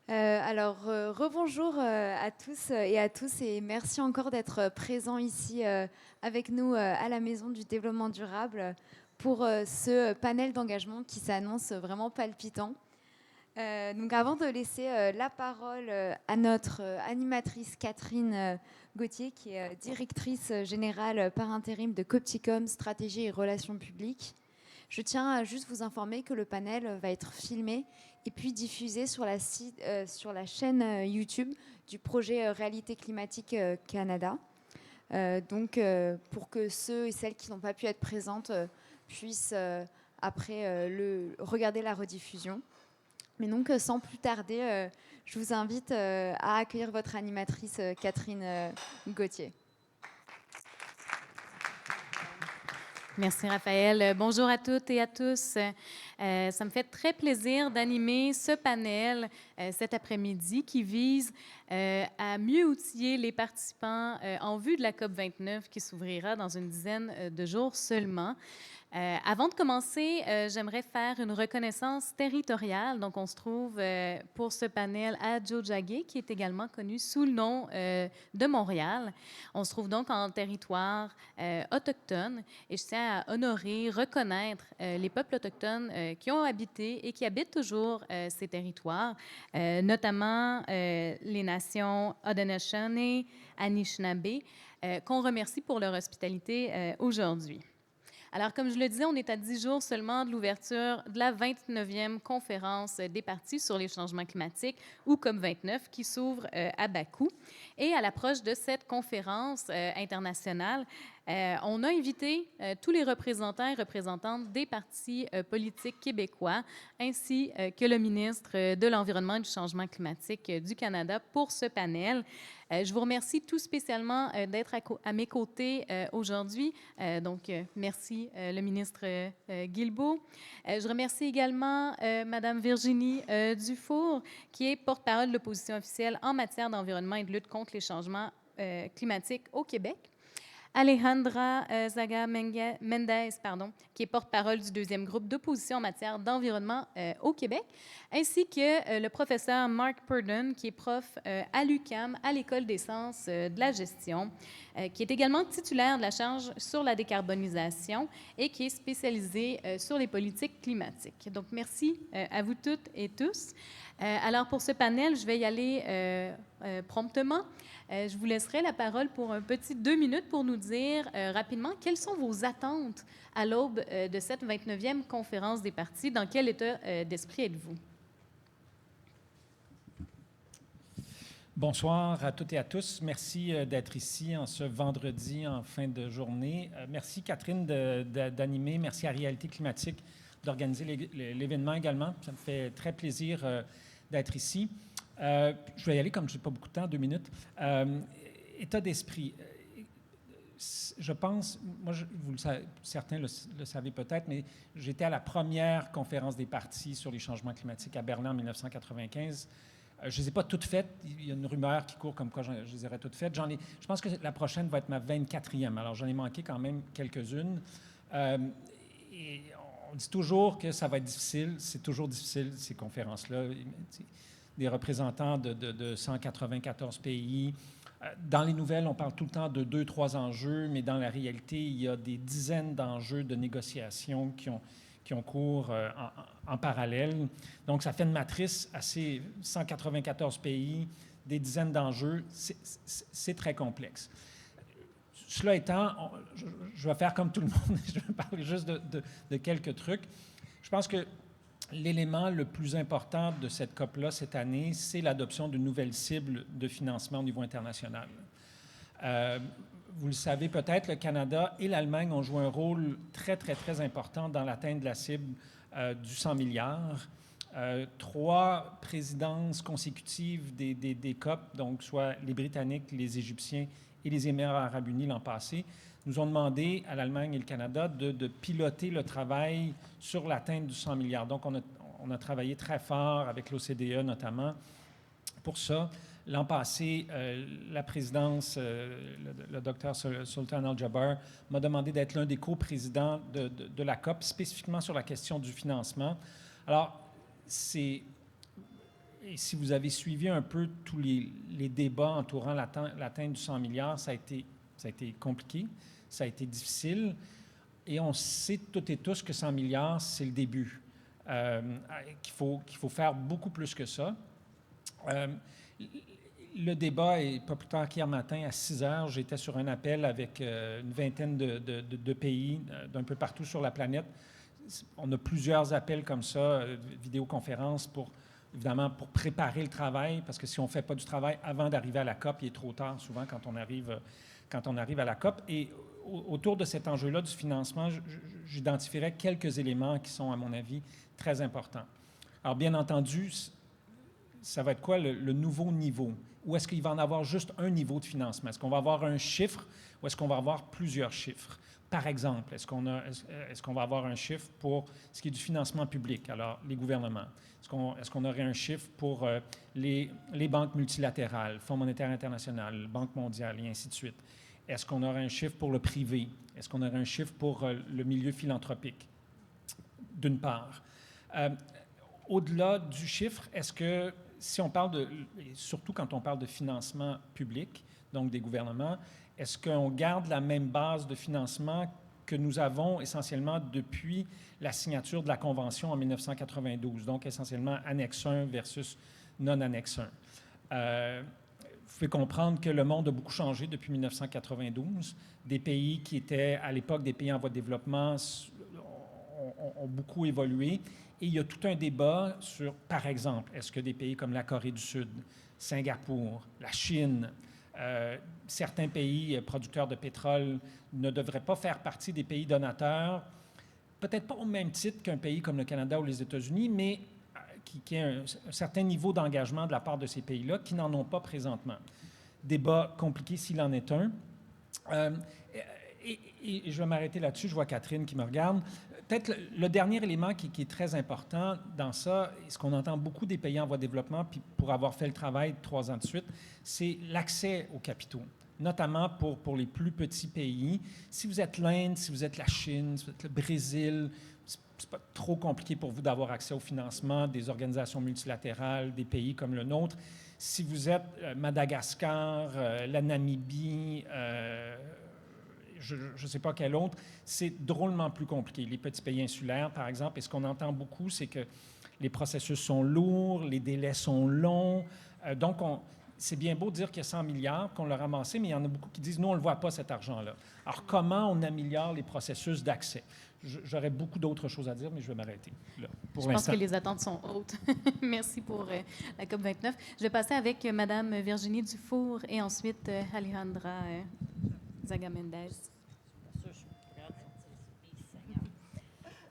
Rebonjour à tous et à tous et merci encore d'être présents ici avec nous à la Maison du Développement Durable pour ce panel d'engagement qui s'annonce vraiment palpitant. Donc avant de laisser la parole à notre animatrice Catherine Gauthier, qui est directrice générale par intérim de Copticom, Stratégie et Relations publiques, je tiens à juste vous informer que le panel va être filmé et puis diffusé sur sur la chaîne YouTube du projet Réalité climatique Canada. Pour que ceux et celles qui n'ont pas pu être présentes puissent après regarder la rediffusion. Mais donc, sans plus tarder, je vous invite à accueillir votre animatrice Catherine Gauthier. Merci Raphaël. Bonjour à toutes et à tous. Ça me fait très plaisir d'animer ce panel cet après-midi qui vise à mieux outiller les participants en vue de la COP29 qui s'ouvrira dans une dizaine de jours seulement. Avant de commencer, j'aimerais faire une reconnaissance territoriale. Donc, on se trouve pour ce panel à Tiohtià:ke, qui est également connu sous le nom de Montréal. On se trouve donc en territoire autochtone et je tiens à honorer, reconnaître les peuples autochtones qui ont habité et qui habitent toujours ces territoires, notamment les nations Haudenosaunee, Anishinaabe, qu'on remercie pour leur hospitalité aujourd'hui. Alors, comme je le disais, on est à 10 jours seulement de l'ouverture de la 29e conférence des parties sur les changements climatiques, ou COP29, qui s'ouvre à Bakou. Et à l'approche de cette conférence internationale, on a invité tous les représentants et représentantes des partis politiques québécois, ainsi que le ministre de l'Environnement et du Changement climatique du Canada pour ce panel. Je vous remercie tout spécialement d'être à mes côtés aujourd'hui. Merci, le ministre Guilbeault. Je remercie également Mme Virginie Dufour, qui est porte-parole de l'opposition officielle en matière d'environnement et de lutte contre les changements climatiques au Québec. Alejandra Zaga Mendez, qui est porte-parole du deuxième groupe d'opposition en matière d'environnement au Québec, ainsi que le professeur Mark Purdon, qui est prof à l'UQAM, à l'École des sciences de la gestion, qui est également titulaire de la charge sur la décarbonisation et qui est spécialisé sur les politiques climatiques. Donc, merci à vous toutes et tous. Alors, pour ce panel, je vais y aller promptement. Je vous laisserai la parole pour un petit 2 minutes pour nous dire rapidement quelles sont vos attentes à l'aube de cette 29e conférence des partis. Dans quel état d'esprit êtes-vous? Bonsoir à toutes et à tous. Merci d'être ici en ce vendredi en fin de journée. Merci Catherine d'animer. Merci à Réalité climatique d'organiser l'événement également. Ça me fait très plaisir d'être ici. Je vais y aller comme je n'ai pas beaucoup de temps, 2 minutes. État d'esprit. Je pense, moi, vous le savez, certains le savez peut-être, mais j'étais à la première conférence des partis sur les changements climatiques à Berlin en 1995. Je ne les ai pas toutes faites. Il y a une rumeur qui court comme quoi je les aurais toutes faites. Je pense que la prochaine va être ma 24e. Alors, j'en ai manqué quand même quelques-unes. Et on dit toujours que ça va être difficile. C'est toujours difficile, ces conférences-là. Des représentants de 194 pays. Dans les nouvelles, on parle tout le temps de 2-3 enjeux, mais dans la réalité, il y a des dizaines d'enjeux de négociation qui ont cours en parallèle. Donc, ça fait une matrice assez 194 pays, des dizaines d'enjeux. C'est très complexe. Cela étant, je vais faire comme tout le monde, je vais parler juste de quelques trucs. Je pense que l'élément le plus important de cette COP-là cette année, c'est l'adoption d'une nouvelle cible de financement au niveau international. Vous le savez peut-être, le Canada et l'Allemagne ont joué un rôle très, très, très important dans l'atteinte de la cible du 100 milliards. 3 présidences consécutives des COP, donc soit les Britanniques, les Égyptiens et les Émirats arabes unis l'an passé, nous ont demandé à l'Allemagne et le Canada de piloter le travail sur l'atteinte du 100 milliards. Donc, on a travaillé très fort avec l'OCDE notamment pour ça. L'an passé, la présidence, le docteur Sultan Al-Jaber, m'a demandé d'être l'un des coprésidents de la COP, spécifiquement sur la question du financement. Alors, et si vous avez suivi un peu tous les débats entourant l'atteinte du 100 milliards, ça a été compliqué, ça a été difficile, et on sait toutes et tous que 100 milliards, c'est le début, qu'il faut faire beaucoup plus que ça. Le débat est pas plus tard qu'hier matin à 6 heures. J'étais sur un appel avec une vingtaine de pays d'un peu partout sur la planète. On a plusieurs appels comme ça, vidéoconférences, évidemment pour préparer le travail, parce que si on ne fait pas du travail avant d'arriver à la COP, il est trop tard souvent quand on arrive à la COP. Et autour de cet enjeu-là du financement, j'identifierais quelques éléments qui sont, à mon avis, très importants. Alors, bien entendu, ça va être quoi le nouveau niveau? Ou est-ce qu'il va en avoir juste un niveau de financement? Est-ce qu'on va avoir un chiffre ou est-ce qu'on va avoir plusieurs chiffres? Par exemple, est-ce qu'on va avoir un chiffre pour ce qui est du financement public, alors les gouvernements? Est-ce qu'on aurait un chiffre pour les banques multilatérales, Fonds monétaire international, Banque mondiale et ainsi de suite? Est-ce qu'on aurait un chiffre pour le privé? Est-ce qu'on aurait un chiffre pour le milieu philanthropique? D'une part. Au-delà du chiffre, est-ce que si on parle surtout quand on parle de financement public, donc des gouvernements, est-ce qu'on garde la même base de financement que nous avons essentiellement depuis la signature de la Convention en 1992, donc essentiellement annexe 1 versus non-annexe 1? Vous pouvez comprendre que le monde a beaucoup changé depuis 1992. Des pays qui étaient à l'époque des pays en voie de développement ont beaucoup évolué. Et il y a tout un débat sur, par exemple, est-ce que des pays comme la Corée du Sud, Singapour, la Chine, certains pays producteurs de pétrole ne devraient pas faire partie des pays donateurs, peut-être pas au même titre qu'un pays comme le Canada ou les États-Unis, mais qui a un certain niveau d'engagement de la part de ces pays-là qui n'en ont pas présentement. Débat compliqué s'il en est un. Et je vais m'arrêter là-dessus. Je vois Catherine qui me regarde. Peut-être le dernier élément qui est très important dans ça, et ce qu'on entend beaucoup des pays en voie de développement, puis pour avoir fait le travail 3 ans de suite, c'est l'accès aux capitaux, notamment pour les plus petits pays. Si vous êtes l'Inde, si vous êtes la Chine, si vous êtes le Brésil, c'est pas trop compliqué pour vous d'avoir accès au financement des organisations multilatérales, des pays comme le nôtre. Si vous êtes Madagascar, la Namibie, je ne sais pas quel autre, c'est drôlement plus compliqué. Les petits pays insulaires, par exemple, et ce qu'on entend beaucoup, c'est que les processus sont lourds, les délais sont longs. Donc, c'est bien beau de dire qu'il y a 100 milliards, qu'on l'a ramassé, mais il y en a beaucoup qui disent, nous, on ne le voit pas, cet argent-là. Alors, comment on améliore les processus d'accès? J'aurais beaucoup d'autres choses à dire, mais je vais m'arrêter là. Je pense que les attentes sont hautes. Merci pour la COP29. Je vais passer avec Mme Virginie Dufour et ensuite Alejandra Zaga-Mendez.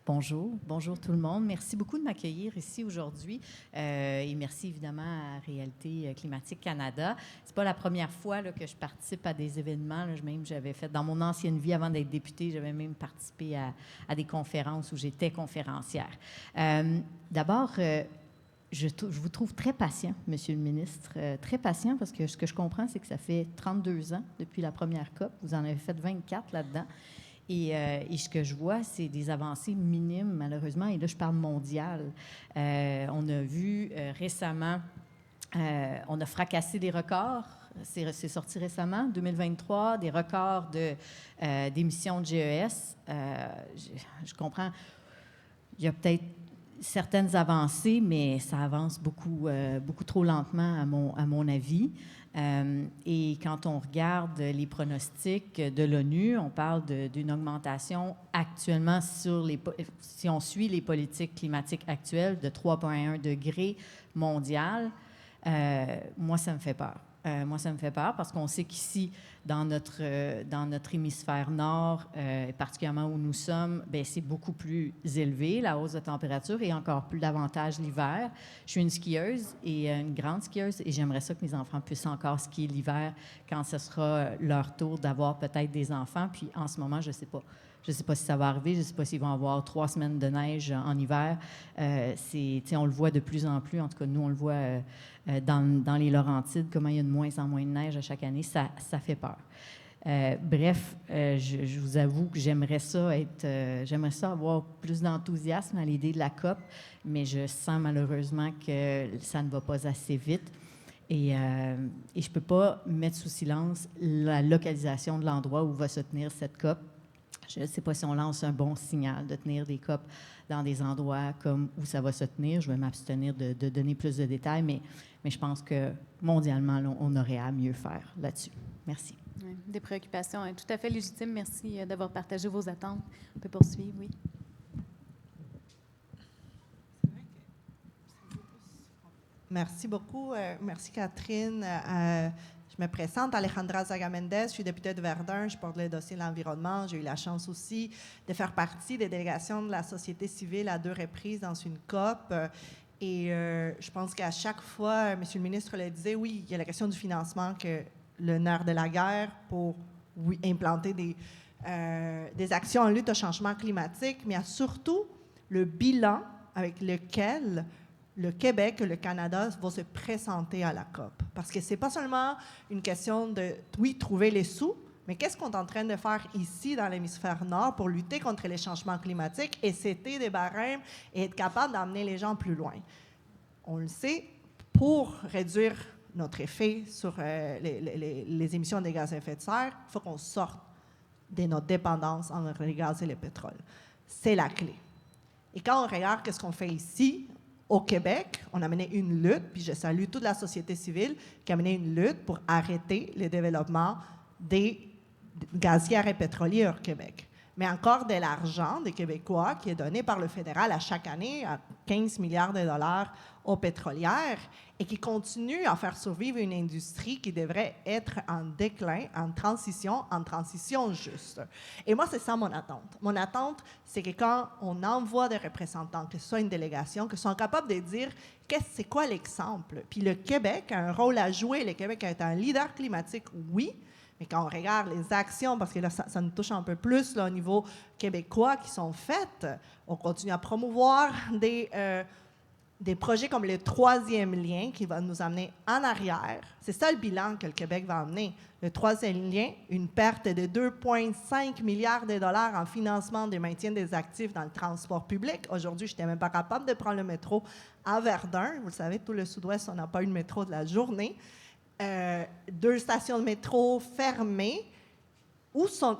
Bonjour tout le monde. Merci beaucoup de m'accueillir ici aujourd'hui et merci évidemment à Réalité climatique Canada. C'est pas la première fois là, que je participe à des événements. Là, j'avais fait, dans mon ancienne vie, avant d'être députée, j'avais même participé à des conférences où j'étais conférencière. D'abord, je vous trouve très patient, Monsieur le ministre, très patient parce que ce que je comprends, c'est que ça fait 32 ans depuis la première COP. Vous en avez fait 24 là-dedans. Et ce que je vois, c'est des avancées minimes, malheureusement. Et là, je parle mondial. On a vu récemment, on a fracassé des records. C'est sorti récemment, 2023, des records d'émissions de GES. Je comprends, il y a peut-être certaines avancées, mais ça avance beaucoup trop lentement, à mon avis. Et quand on regarde les pronostics de l'ONU, on parle d'une augmentation actuellement si on suit les politiques climatiques actuelles, de 3,1 degrés mondial. Moi, ça me fait peur. Moi, ça me fait peur parce qu'on sait qu'ici, dans notre hémisphère nord, particulièrement où nous sommes, bien, c'est beaucoup plus élevé, la hausse de température, et encore plus davantage l'hiver. Je suis une skieuse, et une grande skieuse, et j'aimerais ça que mes enfants puissent encore skier l'hiver quand ce sera leur tour d'avoir peut-être des enfants. Puis en ce moment, je ne sais pas. Je ne sais pas si ça va arriver, je ne sais pas s'ils vont avoir 3 semaines de neige en hiver. On le voit de plus en plus, en tout cas, nous, on le voit dans les Laurentides, comment il y a de moins en moins de neige à chaque année. Ça fait peur. Bref, je vous avoue que j'aimerais ça avoir plus d'enthousiasme à l'idée de la COP, mais je sens malheureusement que ça ne va pas assez vite. Et je ne peux pas mettre sous silence la localisation de l'endroit où va se tenir cette COP. Je ne sais pas si on lance un bon signal de tenir des COP dans des endroits comme où ça va se tenir. Je vais m'abstenir de donner plus de détails, mais je pense que mondialement, là, on aurait à mieux faire là-dessus. Merci. Oui, des préoccupations tout à fait légitimes. Merci d'avoir partagé vos attentes. On peut poursuivre, oui. Merci beaucoup. Merci, Catherine. Je me présente, Alejandra Zaga-Mendez, je suis députée de Verdun, je porte le dossier de l'environnement. J'ai eu la chance aussi de faire partie des délégations de la société civile à 2 reprises dans une COP. Et je pense qu'à chaque fois, M. le ministre le disait, oui, il y a la question du financement, que le nerf de la guerre pour implanter des actions en lutte au changement climatique, mais il y a surtout le bilan avec lequel le Québec et le Canada vont se présenter à la COP. Parce que ce n'est pas seulement une question de, oui, trouver les sous, mais qu'est-ce qu'on est en train de faire ici dans l'hémisphère nord pour lutter contre les changements climatiques et c'était des barèmes et être capable d'emmener les gens plus loin. On le sait, pour réduire notre effet sur les émissions de gaz à effet de serre, il faut qu'on sorte de notre dépendance envers les gaz et le pétrole. C'est la clé. Et quand on regarde ce qu'on fait ici, au Québec, on a mené une lutte, puis je salue toute la société civile qui a mené une lutte pour arrêter le développement des gazières et pétroliers au Québec. Mais encore de l'argent des Québécois qui est donné par le fédéral à chaque année à 15 milliards de dollars aux pétrolières et qui continue à faire survivre une industrie qui devrait être en déclin, en transition juste. Et moi, c'est ça mon attente. Mon attente, c'est que quand on envoie des représentants, que ce soit une délégation, que soient capables de dire c'est quoi l'exemple. Puis le Québec a un rôle à jouer. Le Québec est un leader climatique, oui, mais quand on regarde les actions, parce que là, ça nous touche un peu plus là, au niveau québécois qui sont faites, on continue à promouvoir des projets comme le 3e lien qui va nous amener en arrière. C'est ça le bilan que le Québec va amener. Le 3e lien, une perte de 2,5 milliards de dollars en financement de maintien des actifs dans le transport public. Aujourd'hui, je n'étais même pas capable de prendre le métro à Verdun. Vous le savez, tout le sud-ouest, on n'a pas eu de métro de la journée. 2 stations de métro fermées.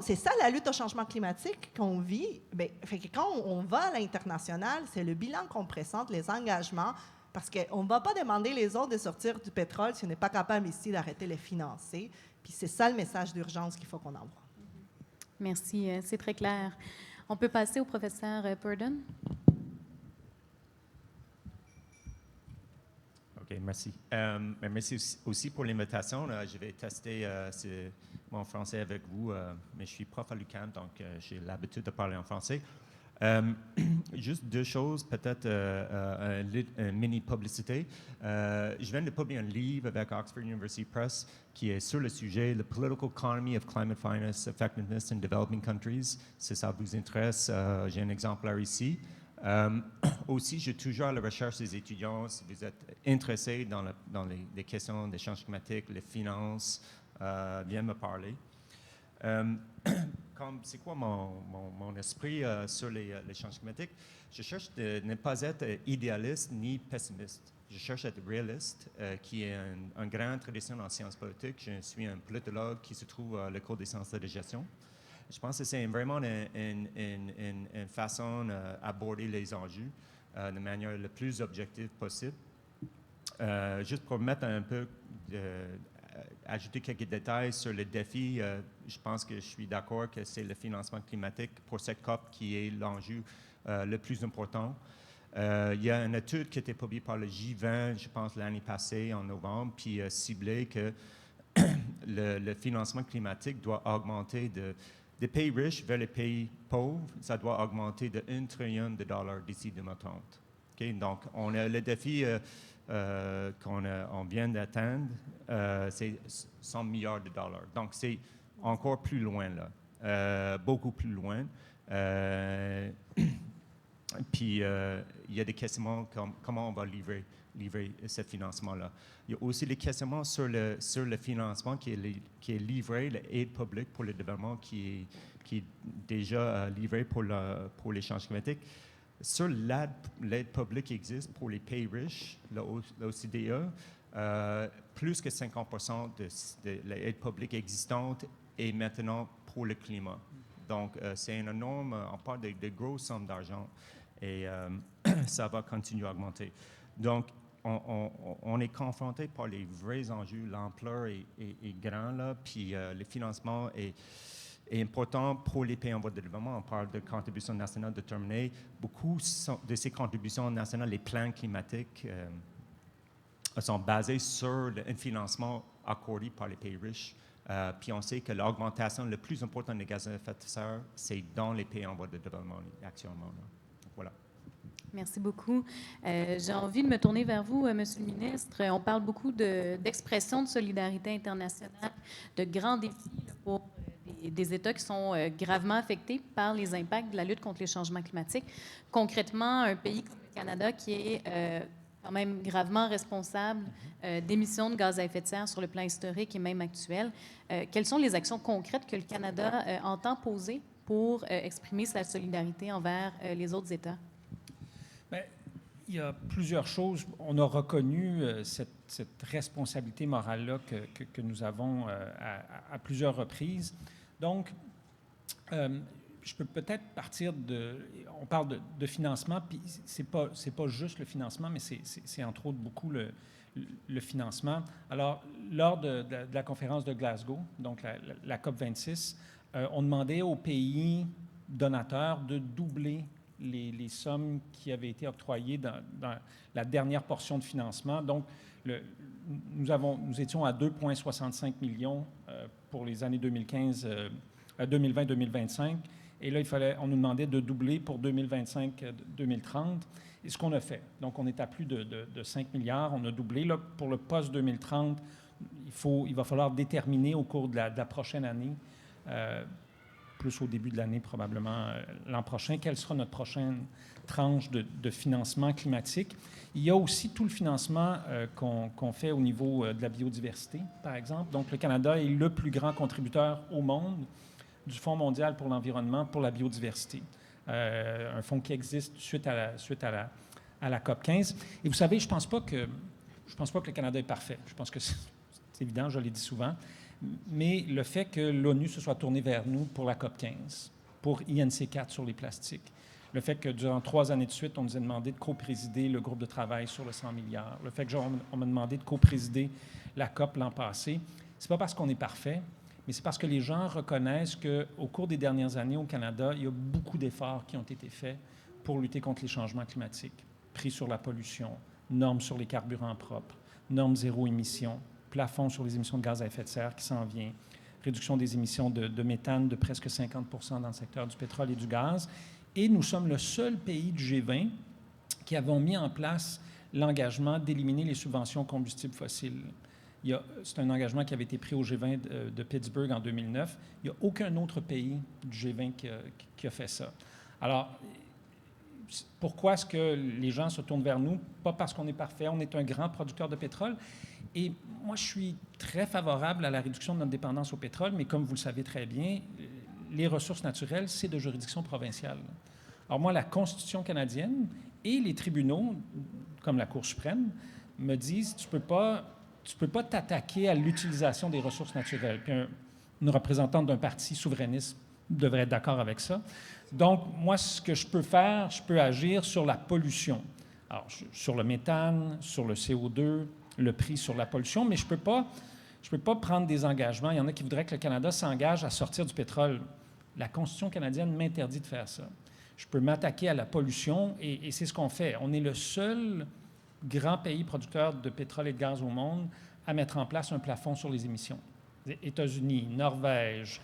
C'est ça la lutte au changement climatique qu'on vit. Bien, fait que quand on va à l'international, c'est le bilan qu'on présente, les engagements, parce qu'on ne va pas demander les autres de sortir du pétrole si on n'est pas capable ici d'arrêter de les financer. Puis c'est ça le message d'urgence qu'il faut qu'on envoie. Merci, c'est très clair. On peut passer au professeur Purdon. OK, merci. Merci aussi pour l'invitation. Je vais tester mon français avec vous, mais je suis prof à l'UQAM, donc j'ai l'habitude de parler en français. Juste 2 choses, peut-être une mini-publicité. Je viens de publier un livre avec Oxford University Press qui est sur le sujet « The Political Economy of Climate Finance Effectiveness in Developing Countries ». Si ça vous intéresse, j'ai un exemplaire ici. Aussi, je suis toujours à la recherche des étudiants. Si vous êtes intéressés dans les questions des changements climatiques, les finances, viens me parler. C'est quoi mon esprit sur les changements climatiques? Je cherche de ne pas être idéaliste ni pessimiste. Je cherche à être réaliste, qui est une grande tradition en sciences politiques. Je suis un politologue qui se trouve à l'École des sciences de la gestion. Je pense que c'est vraiment une façon d'aborder les enjeux de manière la plus objective possible. Juste pour mettre un peu, ajouter quelques détails sur les défis, je pense que je suis d'accord que c'est le financement climatique pour cette COP qui est l'enjeu le plus important. Il y a une étude qui a été publiée par le J20, je pense, l'année passée, en novembre, puis ciblé que le financement climatique doit augmenter des pays riches vers les pays pauvres, ça doit augmenter de 1 trillion de dollars d'ici 2030. Okay? Donc, on a le défi qu'on vient d'atteindre, c'est 100 milliards de dollars. Donc, c'est encore plus loin, là, beaucoup plus loin. Puis, il y a des questions comme comment on va livrer livrer ce financement-là. Il y a aussi les questionnements sur le financement qui est livré, l'aide publique pour le développement qui est déjà livré pour les changements climatiques. Sur l'aide publique qui existe pour les pays riches, l'OCDE, plus que 50% de l'aide publique existante est maintenant pour le climat. Donc, c'est une énorme, on parle de grosses sommes d'argent et ça va continuer à augmenter. Donc, on est confronté par les vrais enjeux, l'ampleur est grande, là, puis le financement est important pour les pays en voie de développement. On parle de contributions nationales déterminées. Beaucoup de ces contributions nationales, les plans climatiques, sont basés sur un financement accordé par les pays riches. Puis on sait que l'augmentation la plus importante des gaz à effet de serre, c'est dans les pays en voie de développement actuellement. Là. Donc, voilà. Merci beaucoup. J'ai envie de me tourner vers vous, Monsieur le ministre. On parle beaucoup d'expression de solidarité internationale, de grands défis pour des États qui sont gravement affectés par les impacts de la lutte contre les changements climatiques. Concrètement, un pays comme le Canada qui est quand même gravement responsable d'émissions de gaz à effet de serre sur le plan historique et même actuel. Quelles sont les actions concrètes que le Canada entend poser pour exprimer sa solidarité envers les autres États? Bien, il y a plusieurs choses. On a reconnu cette responsabilité morale-là que nous avons à plusieurs reprises. Donc, je peux peut-être partir de... On parle de financement, puis c'est pas juste le financement, mais c'est entre autres beaucoup le financement. Alors, lors de la conférence de Glasgow, donc la COP26, on demandait aux pays donateurs de doubler les sommes qui avaient été octroyées dans la dernière portion de financement. Donc, nous étions à 2,65 millions pour les années 2020-2025. Et là, on nous demandait de doubler pour 2025-2030. Et ce qu'on a fait. Donc, on est à plus de 5 milliards. On a doublé. Là, pour le post-2030, il va falloir déterminer au cours de la prochaine année, plus au début de l'année probablement l'an prochain, quelle sera notre prochaine tranche de financement climatique. Il y a aussi tout le financement qu'on fait au niveau de la biodiversité, par exemple. Donc, le Canada est le plus grand contributeur au monde du Fonds mondial pour l'environnement pour la biodiversité, un fonds qui existe suite à la COP 15. Et vous savez, je pense pas que le Canada est parfait. Je pense que c'est évident, je l'ai dit souvent. Mais le fait que l'ONU se soit tournée vers nous pour la COP 15, pour INC 4 sur les plastiques, le fait que durant 3 années de suite, on nous a demandé de co-présider le groupe de travail sur le 100 milliards, le fait qu'on m'a demandé de co-présider la COP l'an passé, c'est pas parce qu'on est parfait, mais c'est parce que les gens reconnaissent qu'au cours des dernières années au Canada, il y a beaucoup d'efforts qui ont été faits pour lutter contre les changements climatiques. Prix sur la pollution, normes sur les carburants propres, normes zéro émission, plafond sur les émissions de gaz à effet de serre qui s'en vient, réduction des émissions de méthane de presque 50% dans le secteur du pétrole et du gaz. Et nous sommes le seul pays du G20 qui avons mis en place l'engagement d'éliminer les subventions aux combustibles fossiles. C'est un engagement qui avait été pris au G20 de Pittsburgh en 2009. Il n'y a aucun autre pays du G20 qui a fait ça. Alors, pourquoi est-ce que les gens se tournent vers nous? Pas parce qu'on est parfait, on est un grand producteur de pétrole. Et moi, je suis très favorable à la réduction de notre dépendance au pétrole, mais comme vous le savez très bien, les ressources naturelles, c'est de juridiction provinciale. Alors moi, la Constitution canadienne et les tribunaux, comme la Cour suprême, me disent tu peux pas t'attaquer à l'utilisation des ressources naturelles. Puis une représentante d'un parti souverainiste devrait être d'accord avec ça. Donc, moi, ce que je peux faire, je peux agir sur la pollution. Alors, sur le méthane, sur le CO2, le prix sur la pollution, mais je peux pas prendre des engagements. Il y en a qui voudraient que le Canada s'engage à sortir du pétrole. La Constitution canadienne m'interdit de faire ça. Je peux m'attaquer à la pollution et c'est ce qu'on fait. On est le seul grand pays producteur de pétrole et de gaz au monde à mettre en place un plafond sur les émissions. Les États-Unis, Norvège,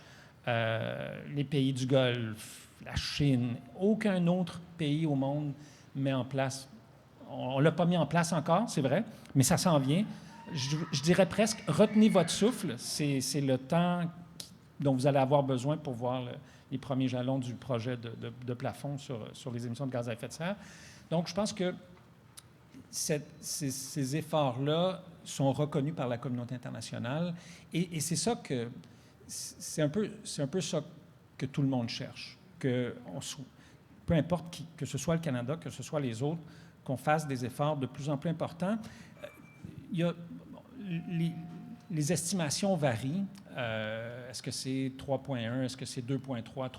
les pays du Golfe, la Chine, aucun autre pays au monde met en place. On ne l'a pas mis en place encore, c'est vrai, mais ça s'en vient. Je dirais presque, retenez votre souffle, c'est le temps dont vous allez avoir besoin pour voir les premiers jalons du projet de plafond sur les émissions de gaz à effet de serre. Donc, je pense que ces efforts-là sont reconnus par la communauté internationale. Et c'est ça que... C'est un peu ça que tout le monde cherche. Peu importe que ce soit le Canada, que ce soit les autres, qu'on fasse des efforts de plus en plus importants. Les estimations varient. Est-ce que c'est 3,1, est-ce que c'est 2,3,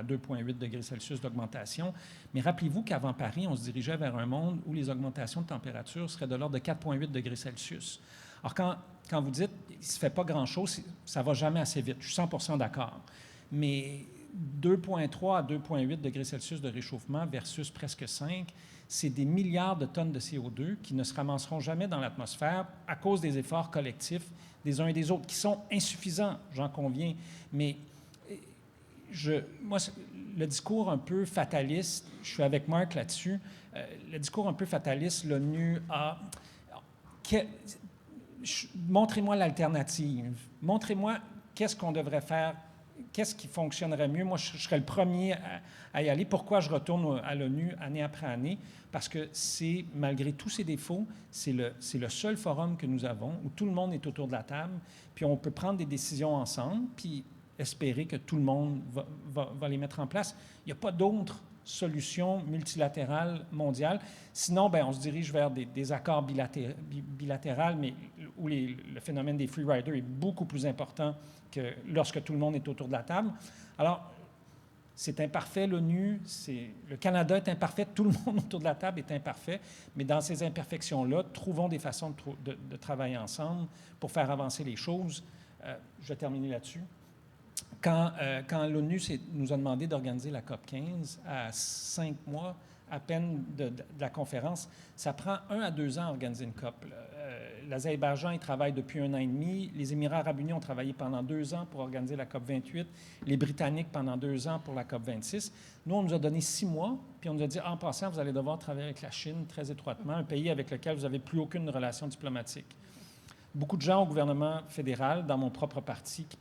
2,8 degrés Celsius d'augmentation? Mais rappelez-vous qu'avant Paris, on se dirigeait vers un monde où les augmentations de température seraient de l'ordre de 4,8 degrés Celsius. Alors, quand vous dites « il ne se fait pas grand-chose », ça ne va jamais assez vite. Je suis 100% d'accord. Mais 2,3 à 2,8 degrés Celsius de réchauffement versus presque 5, c'est des milliards de tonnes de CO2 qui ne se ramasseront jamais dans l'atmosphère à cause des efforts collectifs des uns et des autres, qui sont insuffisants, j'en conviens. Mais moi, le discours un peu fataliste, je suis avec Marc là-dessus, le discours un peu fataliste, l'ONU a... Montrez-moi l'alternative. Montrez-moi qu'est-ce qu'on devrait faire, qu'est-ce qui fonctionnerait mieux. Moi, je serais le premier à y aller. Pourquoi je retourne à l'ONU année après année? Parce que c'est, malgré tous ses défauts, c'est le seul forum que nous avons où tout le monde est autour de la table, puis on peut prendre des décisions ensemble, puis espérer que tout le monde va les mettre en place. Il n'y a pas d'autre solution multilatérale mondiale. Sinon, on se dirige vers des accords bilatéraux, mais où le phénomène des free riders est beaucoup plus important que lorsque tout le monde est autour de la table. Alors, c'est imparfait, l'ONU, le Canada est imparfait, tout le monde autour de la table est imparfait, mais dans ces imperfections-là, trouvons des façons de travailler ensemble pour faire avancer les choses. Je vais terminer là-dessus. Quand l'ONU nous a demandé d'organiser la COP 15 à 5 mois à peine de la conférence, ça prend 1 à 2 ans à organiser une COP. L'Azerbaïdjan, il travaille depuis 1 an et demi. Les Émirats arabes unis ont travaillé pendant 2 ans pour organiser la COP 28. Les Britanniques pendant 2 ans pour la COP 26. Nous, on nous a donné 6 mois, puis on nous a dit, en passant, vous allez devoir travailler avec la Chine très étroitement, un pays avec lequel vous n'avez plus aucune relation diplomatique. Beaucoup de gens au gouvernement fédéral, dans mon propre parti, qui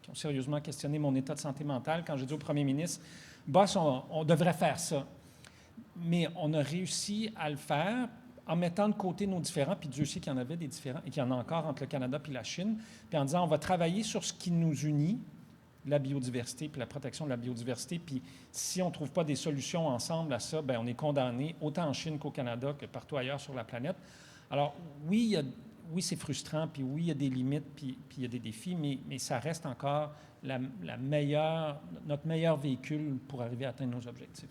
ont sérieusement questionné mon état de santé mentale quand j'ai dit au premier ministre, « Boss, on devrait faire ça. » Mais on a réussi à le faire en mettant de côté nos différends, puis Dieu sait qu'il y en avait des différends, et qu'il y en a encore entre le Canada et la Chine, puis en disant, on va travailler sur ce qui nous unit, la biodiversité, puis la protection de la biodiversité, puis si on ne trouve pas des solutions ensemble à ça, on est condamné, autant en Chine qu'au Canada, que partout ailleurs sur la planète. Alors, oui, c'est frustrant, puis oui, il y a des limites, puis il y a des défis, mais ça reste encore notre meilleur véhicule pour arriver à atteindre nos objectifs.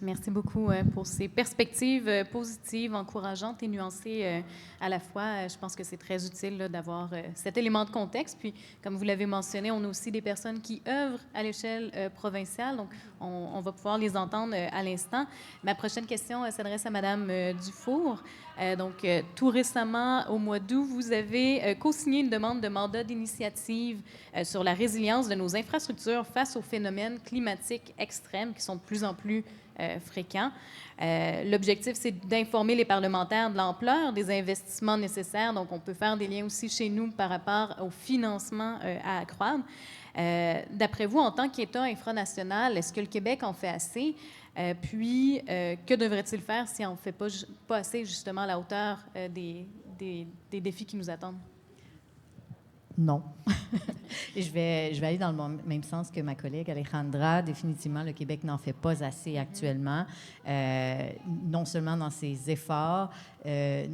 Merci beaucoup pour ces perspectives positives, encourageantes et nuancées à la fois. Je pense que c'est très utile d'avoir cet élément de contexte. Puis, comme vous l'avez mentionné, on a aussi des personnes qui œuvrent à l'échelle provinciale, donc on va pouvoir les entendre à l'instant. Ma prochaine question s'adresse à Mme Dufour. Tout récemment, au mois d'août, vous avez co-signé une demande de mandat d'initiative sur la résilience de nos infrastructures face aux phénomènes climatiques extrêmes qui sont de plus en plus fréquents. L'objectif, c'est d'informer les parlementaires de l'ampleur des investissements nécessaires. Donc, on peut faire des liens aussi chez nous par rapport au financement à accroître. D'après vous, en tant qu'État infranational, est-ce que le Québec en fait assez? Que devrait-il faire si on ne fait pas assez, justement, à la hauteur des défis qui nous attendent? Non. Je vais aller dans le même sens que ma collègue Alejandra. Définitivement, le Québec n'en fait pas assez actuellement. Non seulement dans ses efforts, il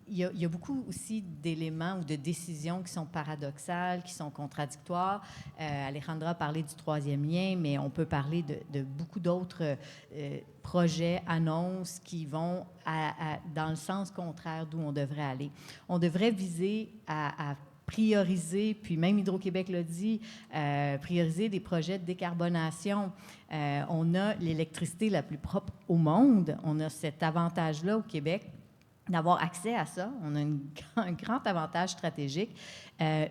y a beaucoup aussi d'éléments ou de décisions qui sont paradoxales, qui sont contradictoires. Alejandra a parlé du 3e lien, mais on peut parler de beaucoup d'autres projets, annonces qui vont dans le sens contraire d'où on devrait aller. On devrait viser à prioriser, puis même Hydro-Québec l'a dit, prioriser des projets de décarbonation. On a l'électricité la plus propre au monde. On a cet avantage-là au Québec d'avoir accès à ça. On a un grand avantage stratégique,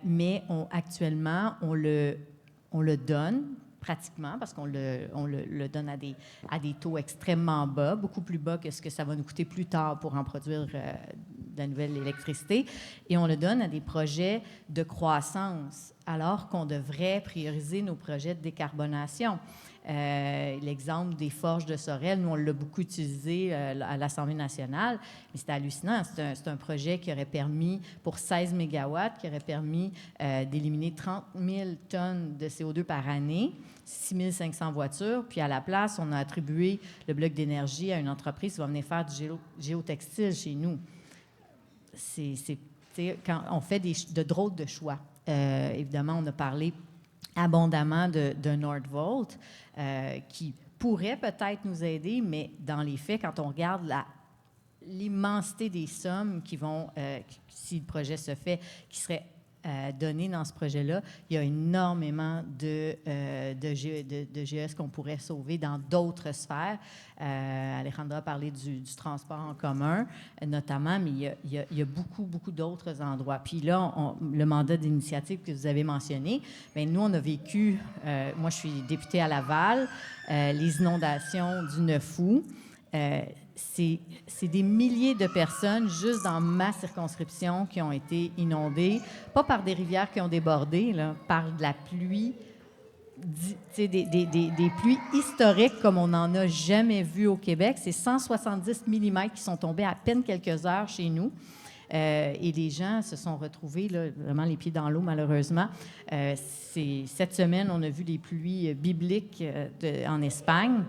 mais actuellement, on le donne pratiquement, parce qu'on le donne à des taux extrêmement bas, beaucoup plus bas que ce que ça va nous coûter plus tard pour en produire de la nouvelle électricité. Et on le donne à des projets de croissance, alors qu'on devrait prioriser nos projets de décarbonation. L'exemple des forges de Sorel, nous, on l'a beaucoup utilisé à l'Assemblée nationale, mais c'était hallucinant. C'est un projet qui aurait permis, pour 16 mégawatts, qui aurait permis d'éliminer 30 000 tonnes de CO2 par année, 6 500 voitures. Puis à la place, on a attribué le bloc d'énergie à une entreprise qui va venir faire du géotextile chez nous. Quand on fait de drôles de choix. Évidemment, on a parlé abondamment de Nordvolt, qui pourrait peut-être nous aider, mais dans les faits, quand on regarde l'immensité des sommes qui vont, si le projet se fait, qui seraient données dans ce projet-là, il y a énormément de GES qu'on pourrait sauver dans d'autres sphères. Alejandra a parlé du transport en commun, notamment, mais il y a beaucoup, beaucoup d'autres endroits. Puis là, le mandat d'initiative que vous avez mentionné, bien, nous, on a vécu, moi, je suis députée à Laval, les inondations du 9 août. C'est des milliers de personnes, juste dans ma circonscription, qui ont été inondées, pas par des rivières qui ont débordé, là, par de la pluie, des pluies historiques comme on n'en a jamais vu au Québec. C'est 170 mm qui sont tombés à peine quelques heures chez nous. Et les gens se sont retrouvés là, vraiment les pieds dans l'eau, malheureusement. Cette semaine, on a vu les pluies bibliques en Espagne.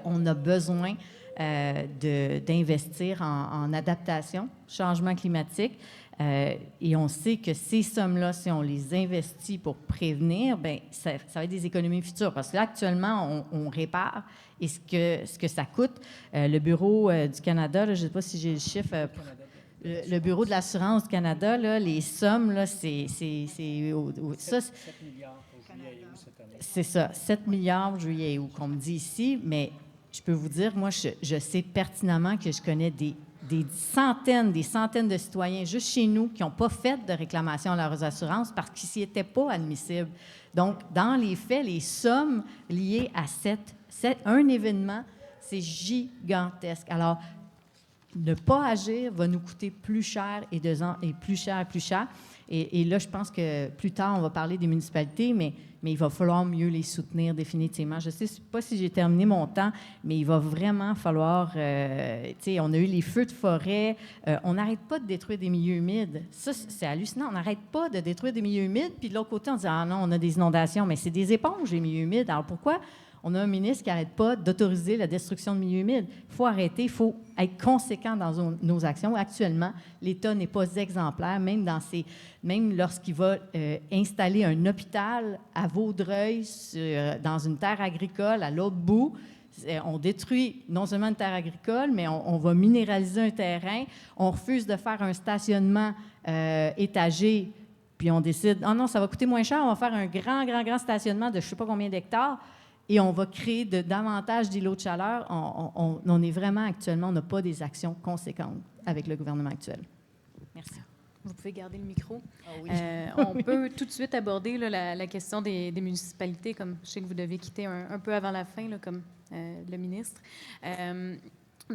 On a besoin d'investir en adaptation, changement climatique. Et on sait que ces sommes-là, si on les investit pour prévenir, bien, ça va être des économies futures. Parce que là, actuellement, on répare. Et ce que ça coûte, le Bureau du Canada, là, je ne sais pas si j'ai le chiffre, le Bureau de l'assurance du Canada, là, les sommes, là, c'est 7 milliards pour juillet et août cette année. C'est ça, 7 milliards juillet et août, qu'on me dit ici, mais je peux vous dire, moi, je sais pertinemment que je connais des centaines de citoyens juste chez nous qui n'ont pas fait de réclamation à leurs assurances parce qu'ils n'y étaient pas admissibles. Donc, dans les faits, les sommes liées à un événement, c'est gigantesque. Alors, ne pas agir va nous coûter plus cher et plus cher. Et là, je pense que plus tard, on va parler des municipalités, mais il va falloir mieux les soutenir définitivement. Je ne sais pas si j'ai terminé mon temps, mais il va vraiment falloir... tu sais, on a eu les feux de forêt. On n'arrête pas de détruire des milieux humides. Ça, c'est hallucinant. On n'arrête pas de détruire des milieux humides. Puis de l'autre côté, on dit « Ah non, on a des inondations. » Mais c'est des éponges, les milieux humides. Alors pourquoi on a un ministre qui n'arrête pas d'autoriser la destruction de milieux humides? Il faut arrêter, il faut être conséquent dans nos actions. Actuellement, l'État n'est pas exemplaire, même lorsqu'il va installer un hôpital à Vaudreuil, dans une terre agricole, à l'autre bout. On détruit non seulement une terre agricole, mais on va minéraliser un terrain. On refuse de faire un stationnement étagé, puis on décide, ah non, ça va coûter moins cher, on va faire un grand stationnement de je ne sais pas combien d'hectares. Et on va créer davantage d'îlots de chaleur. On est vraiment actuellement, on n'a pas des actions conséquentes avec le gouvernement actuel. Merci. Vous pouvez garder le micro. Ah oui. On peut tout de suite aborder là, la question des municipalités, comme je sais que vous devez quitter un peu avant la fin, là, comme le ministre.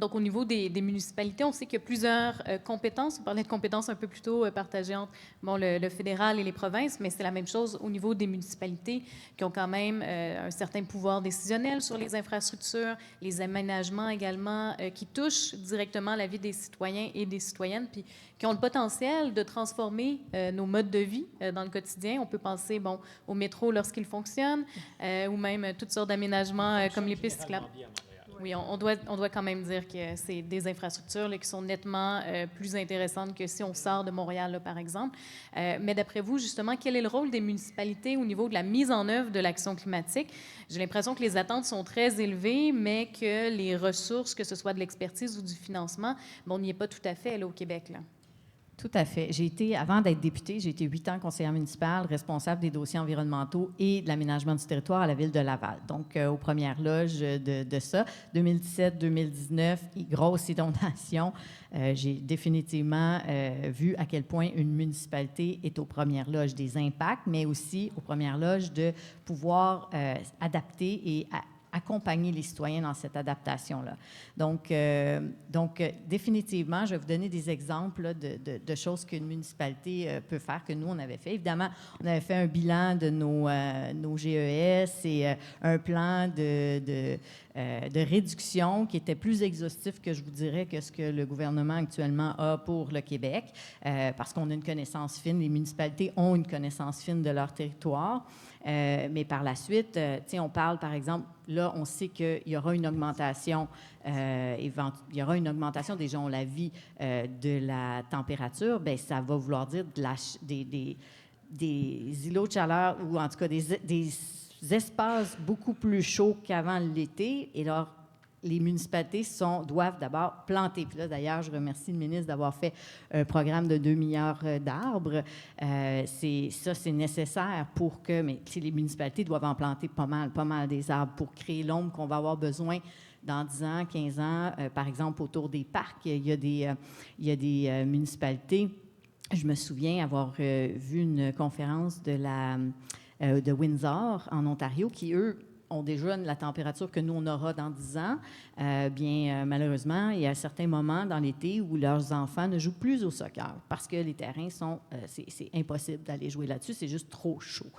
Donc, au niveau des municipalités, on sait qu'il y a plusieurs compétences. On parlait de compétences un peu plus tôt partagées entre le fédéral et les provinces, mais c'est la même chose au niveau des municipalités qui ont quand même un certain pouvoir décisionnel sur les infrastructures, les aménagements également, qui touchent directement la vie des citoyens et des citoyennes, puis qui ont le potentiel de transformer nos modes de vie dans le quotidien. On peut penser au métro lorsqu'il fonctionne, ou même toutes sortes d'aménagements comme les pistes cyclables. Oui, on doit quand même dire que c'est des infrastructures là, qui sont nettement plus intéressantes que si on sort de Montréal, là, par exemple. Mais d'après vous, justement, quel est le rôle des municipalités au niveau de la mise en œuvre de l'action climatique? J'ai l'impression que les attentes sont très élevées, mais que les ressources, que ce soit de l'expertise ou du financement, on n'y est pas tout à fait là, au Québec, là. Tout à fait. Avant d'être députée, j'ai été 8 ans conseillère municipale, responsable des dossiers environnementaux et de l'aménagement du territoire à la Ville de Laval. Donc, aux premières loges de ça. 2017-2019, grosse inondation. J'ai définitivement vu à quel point une municipalité est aux premières loges des impacts, mais aussi aux premières loges de pouvoir adapter et accompagner les citoyens dans cette adaptation-là. Donc, définitivement, je vais vous donner des exemples là, de choses qu'une municipalité peut faire, que nous, on avait fait. Évidemment, on avait fait un bilan de nos GES et un plan de réduction qui était plus exhaustif que je vous dirais que ce que le gouvernement actuellement a pour le Québec, parce qu'on a une connaissance fine, les municipalités ont une connaissance fine de leur territoire. Mais par la suite, on parle, par exemple, là, on sait qu'il y aura une augmentation, il y aura une augmentation, déjà, on l'a vu, de la température. Bien, ça va vouloir dire des îlots de chaleur, ou en tout cas des espaces beaucoup plus chauds qu'avant l'été. Et alors, les municipalités doivent d'abord planter. Puis là, d'ailleurs, je remercie le ministre d'avoir fait un programme de 2 milliards d'arbres. C'est nécessaire pour que... Mais les municipalités doivent en planter pas mal des arbres pour créer l'ombre qu'on va avoir besoin dans 10 ans, 15 ans. Par exemple, autour des parcs, il y a des municipalités. Je me souviens avoir vu une conférence de Windsor, en Ontario, qui, eux, ont déjà la température que nous, on aura dans 10 ans. Malheureusement, il y a certains moments dans l'été où leurs enfants ne jouent plus au soccer parce que les terrains sont... c'est impossible d'aller jouer là-dessus, c'est juste trop chaud.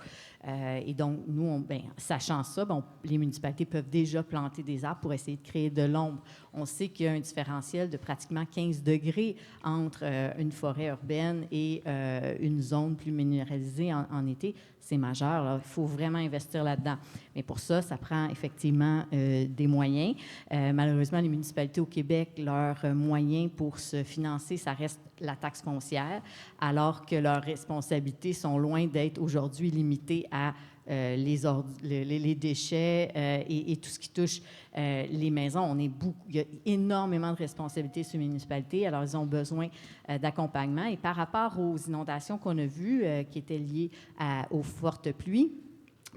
Et donc, nous, sachant ça, les municipalités peuvent déjà planter des arbres pour essayer de créer de l'ombre. On sait qu'il y a un différentiel de pratiquement 15 degrés entre une forêt urbaine et une zone plus minéralisée en été. C'est majeur, là. Il faut vraiment investir là-dedans. Mais pour ça, ça prend effectivement des moyens. Malheureusement, les municipalités au Québec, leurs moyens pour se financer, ça reste la taxe foncière, alors que leurs responsabilités sont loin d'être aujourd'hui limitées à les déchets et tout ce qui touche les maisons. Il y a énormément de responsabilités sur les municipalités, alors ils ont besoin d'accompagnement. Et par rapport aux inondations qu'on a vues, qui étaient liées aux fortes pluies,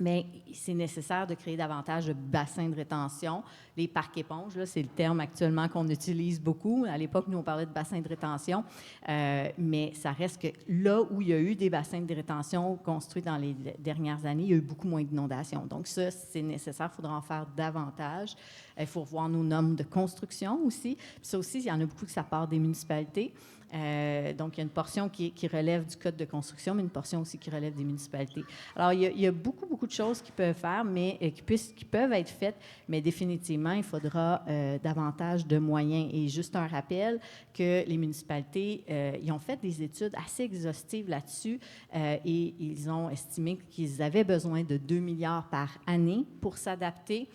mais c'est nécessaire de créer davantage de bassins de rétention. Les parcs éponges, là, c'est le terme actuellement qu'on utilise beaucoup. À l'époque, nous, on parlait de bassins de rétention, mais ça reste que là où il y a eu des bassins de rétention construits dans les dernières années, il y a eu beaucoup moins d'inondations. Donc ça, c'est nécessaire. Il faudra en faire davantage. Il faut revoir nos normes de construction aussi. Puis ça aussi, il y en a beaucoup que ça part des municipalités. Donc, il y a une portion qui relève du Code de construction, mais une portion aussi qui relève des municipalités. Alors, il y a beaucoup de choses qu'ils peuvent faire, mais qui peuvent être faites, mais définitivement, il faudra davantage de moyens. Et juste un rappel que les municipalités, ils ont fait des études assez exhaustives là-dessus et ils ont estimé qu'ils avaient besoin de 2 milliards par année pour s'adapter.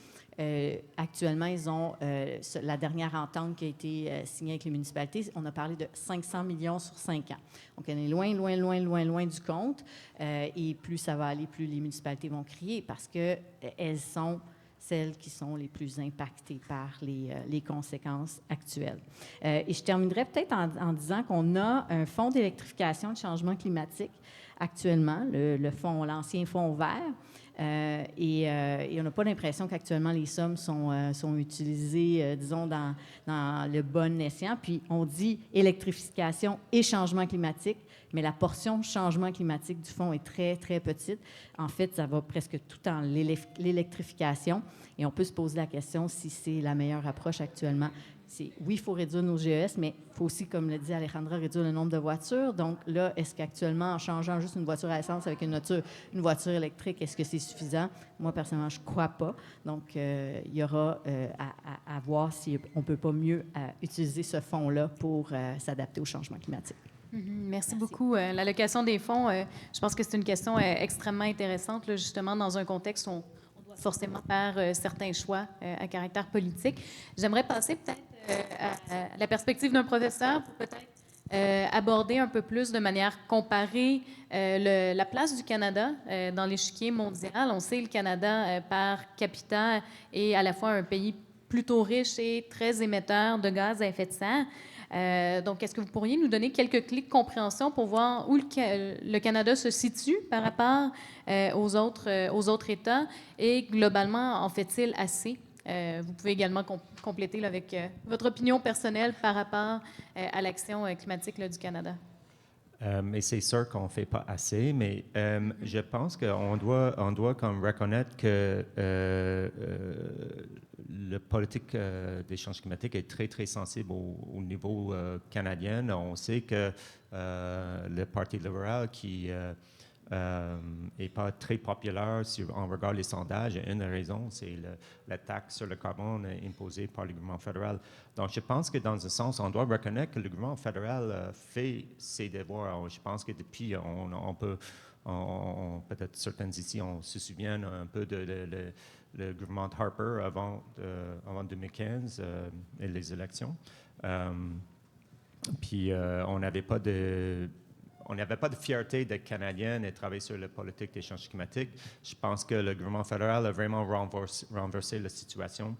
Actuellement, ils ont la dernière entente qui a été signée avec les municipalités. On a parlé de 500 millions sur 5 ans. Donc, on est loin du compte. Et plus ça va aller, plus les municipalités vont crier parce qu'elles sont celles qui sont les plus impactées par les conséquences actuelles. Et je terminerai peut-être en disant qu'on a un fonds d'électrification de changement climatique actuellement, l'ancien fonds vert. Et on n'a pas l'impression qu'actuellement les sommes sont utilisées, disons, dans le bon escient. Puis on dit électrification et changement climatique, mais la portion changement climatique du fonds est très, très petite. En fait, ça va presque tout dans l'électrification. Et on peut se poser la question si c'est la meilleure approche actuellement. Oui, il faut réduire nos GES, mais il faut aussi, comme le dit Alejandra, réduire le nombre de voitures. Donc là, est-ce qu'actuellement, en changeant juste une voiture à essence avec une voiture électrique, est-ce que c'est suffisant? Moi, personnellement, je ne crois pas. Donc, il y aura à voir si on ne peut pas mieux utiliser ce fonds-là pour s'adapter au changement climatique. Merci beaucoup. L'allocation des fonds, je pense que c'est une question extrêmement intéressante, là, justement, dans un contexte où on doit forcément faire certains choix à caractère politique. J'aimerais passer peut-être à la perspective d'un professeur pour peut-être aborder un peu plus de manière comparée la place du Canada dans l'échiquier mondial. On sait le Canada, par capita, est à la fois un pays plutôt riche et très émetteur de gaz à effet de serre. Donc, est-ce que vous pourriez nous donner quelques clés de compréhension pour voir où le Canada se situe par rapport aux autres États et globalement, en fait-il assez? Vous pouvez également compléter là, avec votre opinion personnelle par rapport à l'action climatique là, du Canada. Mais c'est sûr qu'on ne fait pas assez, mais je pense qu'on doit comme reconnaître que la politique des changements climatiques est très, très sensible au niveau canadien. On sait que le Parti libéral qui n'est pas très populaire si on regarde les sondages, une raison, c'est la taxe sur le carbone imposée par le gouvernement fédéral. Donc, je pense que dans un sens, on doit reconnaître que le gouvernement fédéral fait ses devoirs. Je pense que depuis, on peut, peut-être certains ici, on se souviennent un peu le gouvernement de Harper avant 2015 et les élections. Puis, on n'avait pas de fierté d'être Canadien et de travailler sur la politique des changements climatiques. Je pense que le gouvernement fédéral a vraiment renversé la situation.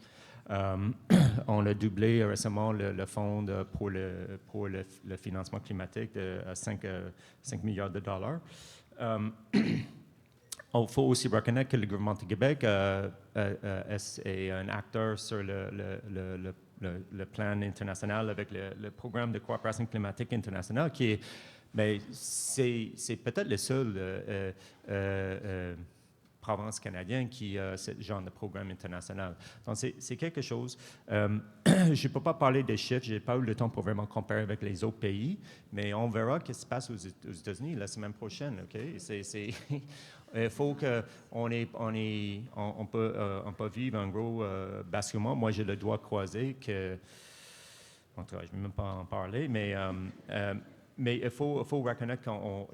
On a doublé récemment le fonds pour le financement climatique à 5 milliards de dollars. Il faut aussi reconnaître que le gouvernement du Québec est un acteur sur le plan international avec le programme de coopération climatique internationale qui est, mais c'est peut-être le seul province canadienne qui a ce genre de programme international. Donc, c'est quelque chose. Je ne peux pas parler des chiffres, je n'ai pas eu le temps pour vraiment comparer avec les autres pays, mais on verra ce qui se passe aux États-Unis la semaine prochaine. OK? Il faut qu'on peut vivre un gros basculement. Moi, j'ai le doigt croisé que, en tout cas, je ne vais même pas en parler, mais il faut reconnaître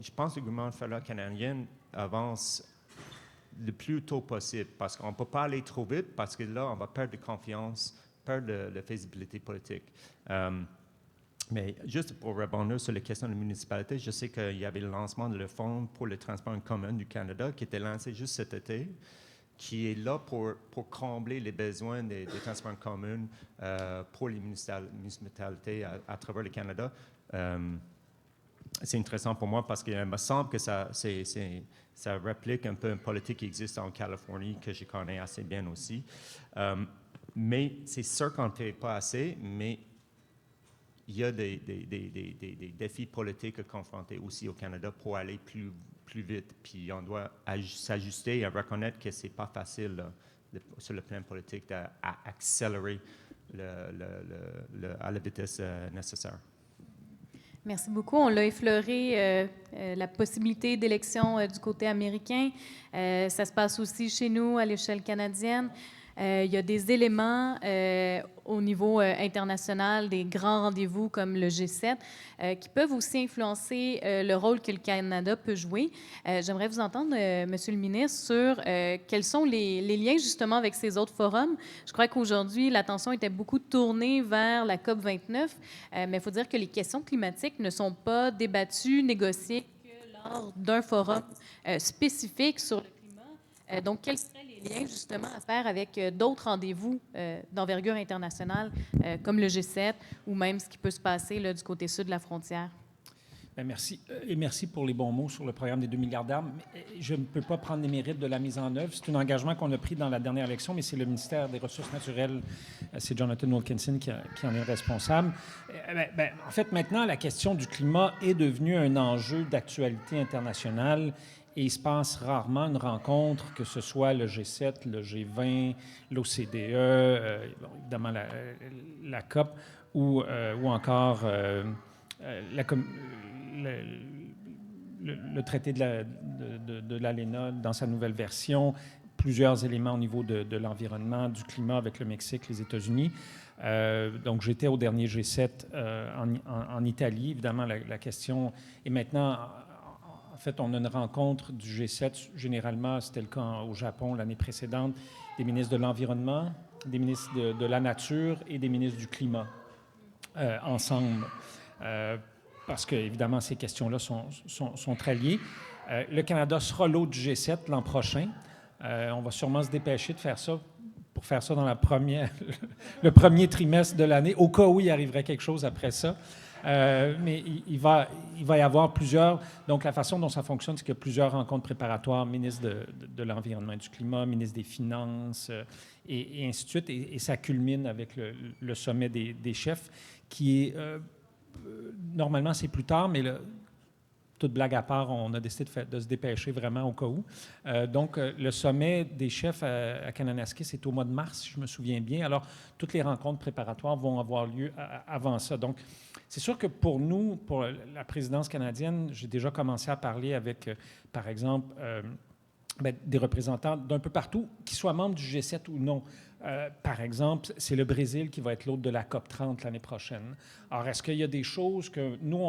je pense que le gouvernement fédéral canadien avance le plus tôt possible parce qu'on ne peut pas aller trop vite parce que là, on va perdre de confiance, perdre de faisabilité politique. Mais juste pour répondre sur les questions de municipalité, je sais qu'il y avait le lancement de le Fonds pour le transport en commun du Canada qui était lancé juste cet été, qui est là pour combler les besoins des transports en commun pour les municipalités à travers le Canada. C'est intéressant pour moi parce qu'il me semble que ça réplique un peu une politique qui existe en Californie que je connais assez bien aussi. Mais c'est sûr qu'on ne fait pas assez, mais il y a des défis politiques à confronter aussi au Canada pour aller plus vite. Puis on doit s'ajuster et reconnaître que ce n'est pas facile là, sur le plan politique à accélérer à la vitesse nécessaire. Merci beaucoup. On l'a effleuré, la possibilité d'élection du côté américain. Ça se passe aussi chez nous à l'échelle canadienne. Il y a des éléments au niveau international, des grands rendez-vous comme le G7, qui peuvent aussi influencer le rôle que le Canada peut jouer. J'aimerais vous entendre, Monsieur le ministre, sur quels sont les liens justement avec ces autres forums. Je crois qu'aujourd'hui, l'attention était beaucoup tournée vers la COP29, mais il faut dire que les questions climatiques ne sont pas débattues, négociées que lors d'un forum spécifique sur le climat. Donc, quels seraient les liens justement à faire avec d'autres rendez-vous d'envergure internationale comme le G7 ou même ce qui peut se passer là, du côté sud de la frontière? Bien, merci. Et merci pour les bons mots sur le programme des 2 milliards d'arbres. Je ne peux pas prendre les mérites de la mise en œuvre. C'est un engagement qu'on a pris dans la dernière élection, mais c'est le ministère des Ressources naturelles, c'est Jonathan Wilkinson qui en est responsable. En fait, maintenant, la question du climat est devenue un enjeu d'actualité internationale. Et il se passe rarement une rencontre, que ce soit le G7, le G20, l'OCDE, évidemment la COP, ou encore le traité de l'ALENA dans sa nouvelle version, plusieurs éléments au niveau de l'environnement, du climat avec le Mexique, les États-Unis. Donc, j'étais au dernier G7 en Italie. Évidemment, la question est maintenant... En fait, on a une rencontre du G7. Généralement, c'était le cas au Japon l'année précédente, des ministres de l'Environnement, des ministres de la Nature et des ministres du Climat ensemble. Parce que, évidemment, ces questions-là sont très liées. Le Canada sera l'hôte du G7 l'an prochain. On va sûrement se dépêcher de faire ça pour faire ça dans le premier trimestre de l'année, au cas où il arriverait quelque chose après ça. Mais il va y avoir plusieurs... Donc, la façon dont ça fonctionne, c'est qu'il y a plusieurs rencontres préparatoires, ministre de l'Environnement et du Climat, ministre des Finances, et ainsi de suite. Et ça culmine avec le sommet des chefs, qui est... normalement, c'est plus tard, mais toute blague à part, on a décidé de se dépêcher vraiment au cas où. Donc, le sommet des chefs à Kananaskis, c'est au mois de mars, si je me souviens bien. Alors, toutes les rencontres préparatoires vont avoir lieu avant ça. Donc, c'est sûr que pour nous, pour la présidence canadienne, j'ai déjà commencé à parler avec, par exemple, des représentants d'un peu partout, qu'ils soient membres du G7 ou non. Par exemple, c'est le Brésil qui va être l'hôte de la COP 30 l'année prochaine. Alors, est-ce qu'il y a des choses que nous,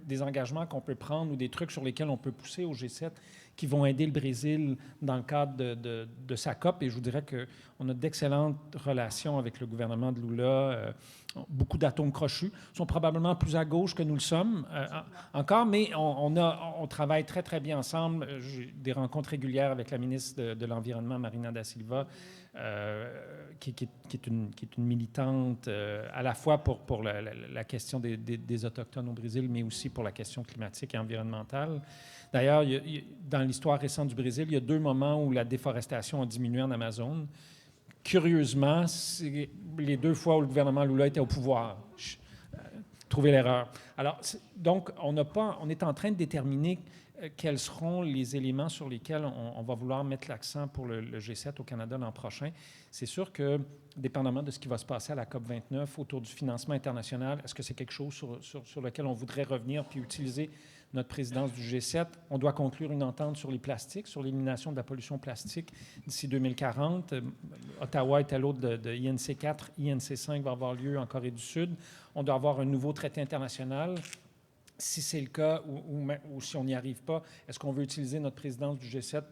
des engagements qu'on peut prendre ou des trucs sur lesquels on peut pousser au G7 qui vont aider le Brésil dans le cadre de sa COP? Et je vous dirais qu'on a d'excellentes relations avec le gouvernement de Lula. Beaucoup d'atomes crochus. Ils sont probablement plus à gauche que nous le sommes encore, mais on travaille très, très bien ensemble. J'ai des rencontres régulières avec la ministre de l'Environnement, Marina da Silva, qui est une militante à la fois pour la question des Autochtones au Brésil, mais aussi pour la question climatique et environnementale. D'ailleurs, dans l'histoire récente du Brésil, il y a 2 moments où la déforestation a diminué en Amazone. Curieusement, c'est les 2 fois où le gouvernement Lula était au pouvoir. Trouvez l'erreur. Alors, donc, on est en train de déterminer quels seront les éléments sur lesquels on va vouloir mettre l'accent pour le G7 au Canada l'an prochain. C'est sûr que, dépendamment de ce qui va se passer à la COP29 autour du financement international, est-ce que c'est quelque chose sur lequel on voudrait revenir puis utiliser notre présidence du G7? On doit conclure une entente sur les plastiques, sur l'élimination de la pollution plastique d'ici 2040. Ottawa est à l'autre de INC 4. INC 5 va avoir lieu en Corée du Sud. On doit avoir un nouveau traité international. Si c'est le cas ou si on n'y arrive pas, est-ce qu'on veut utiliser notre présidence du G7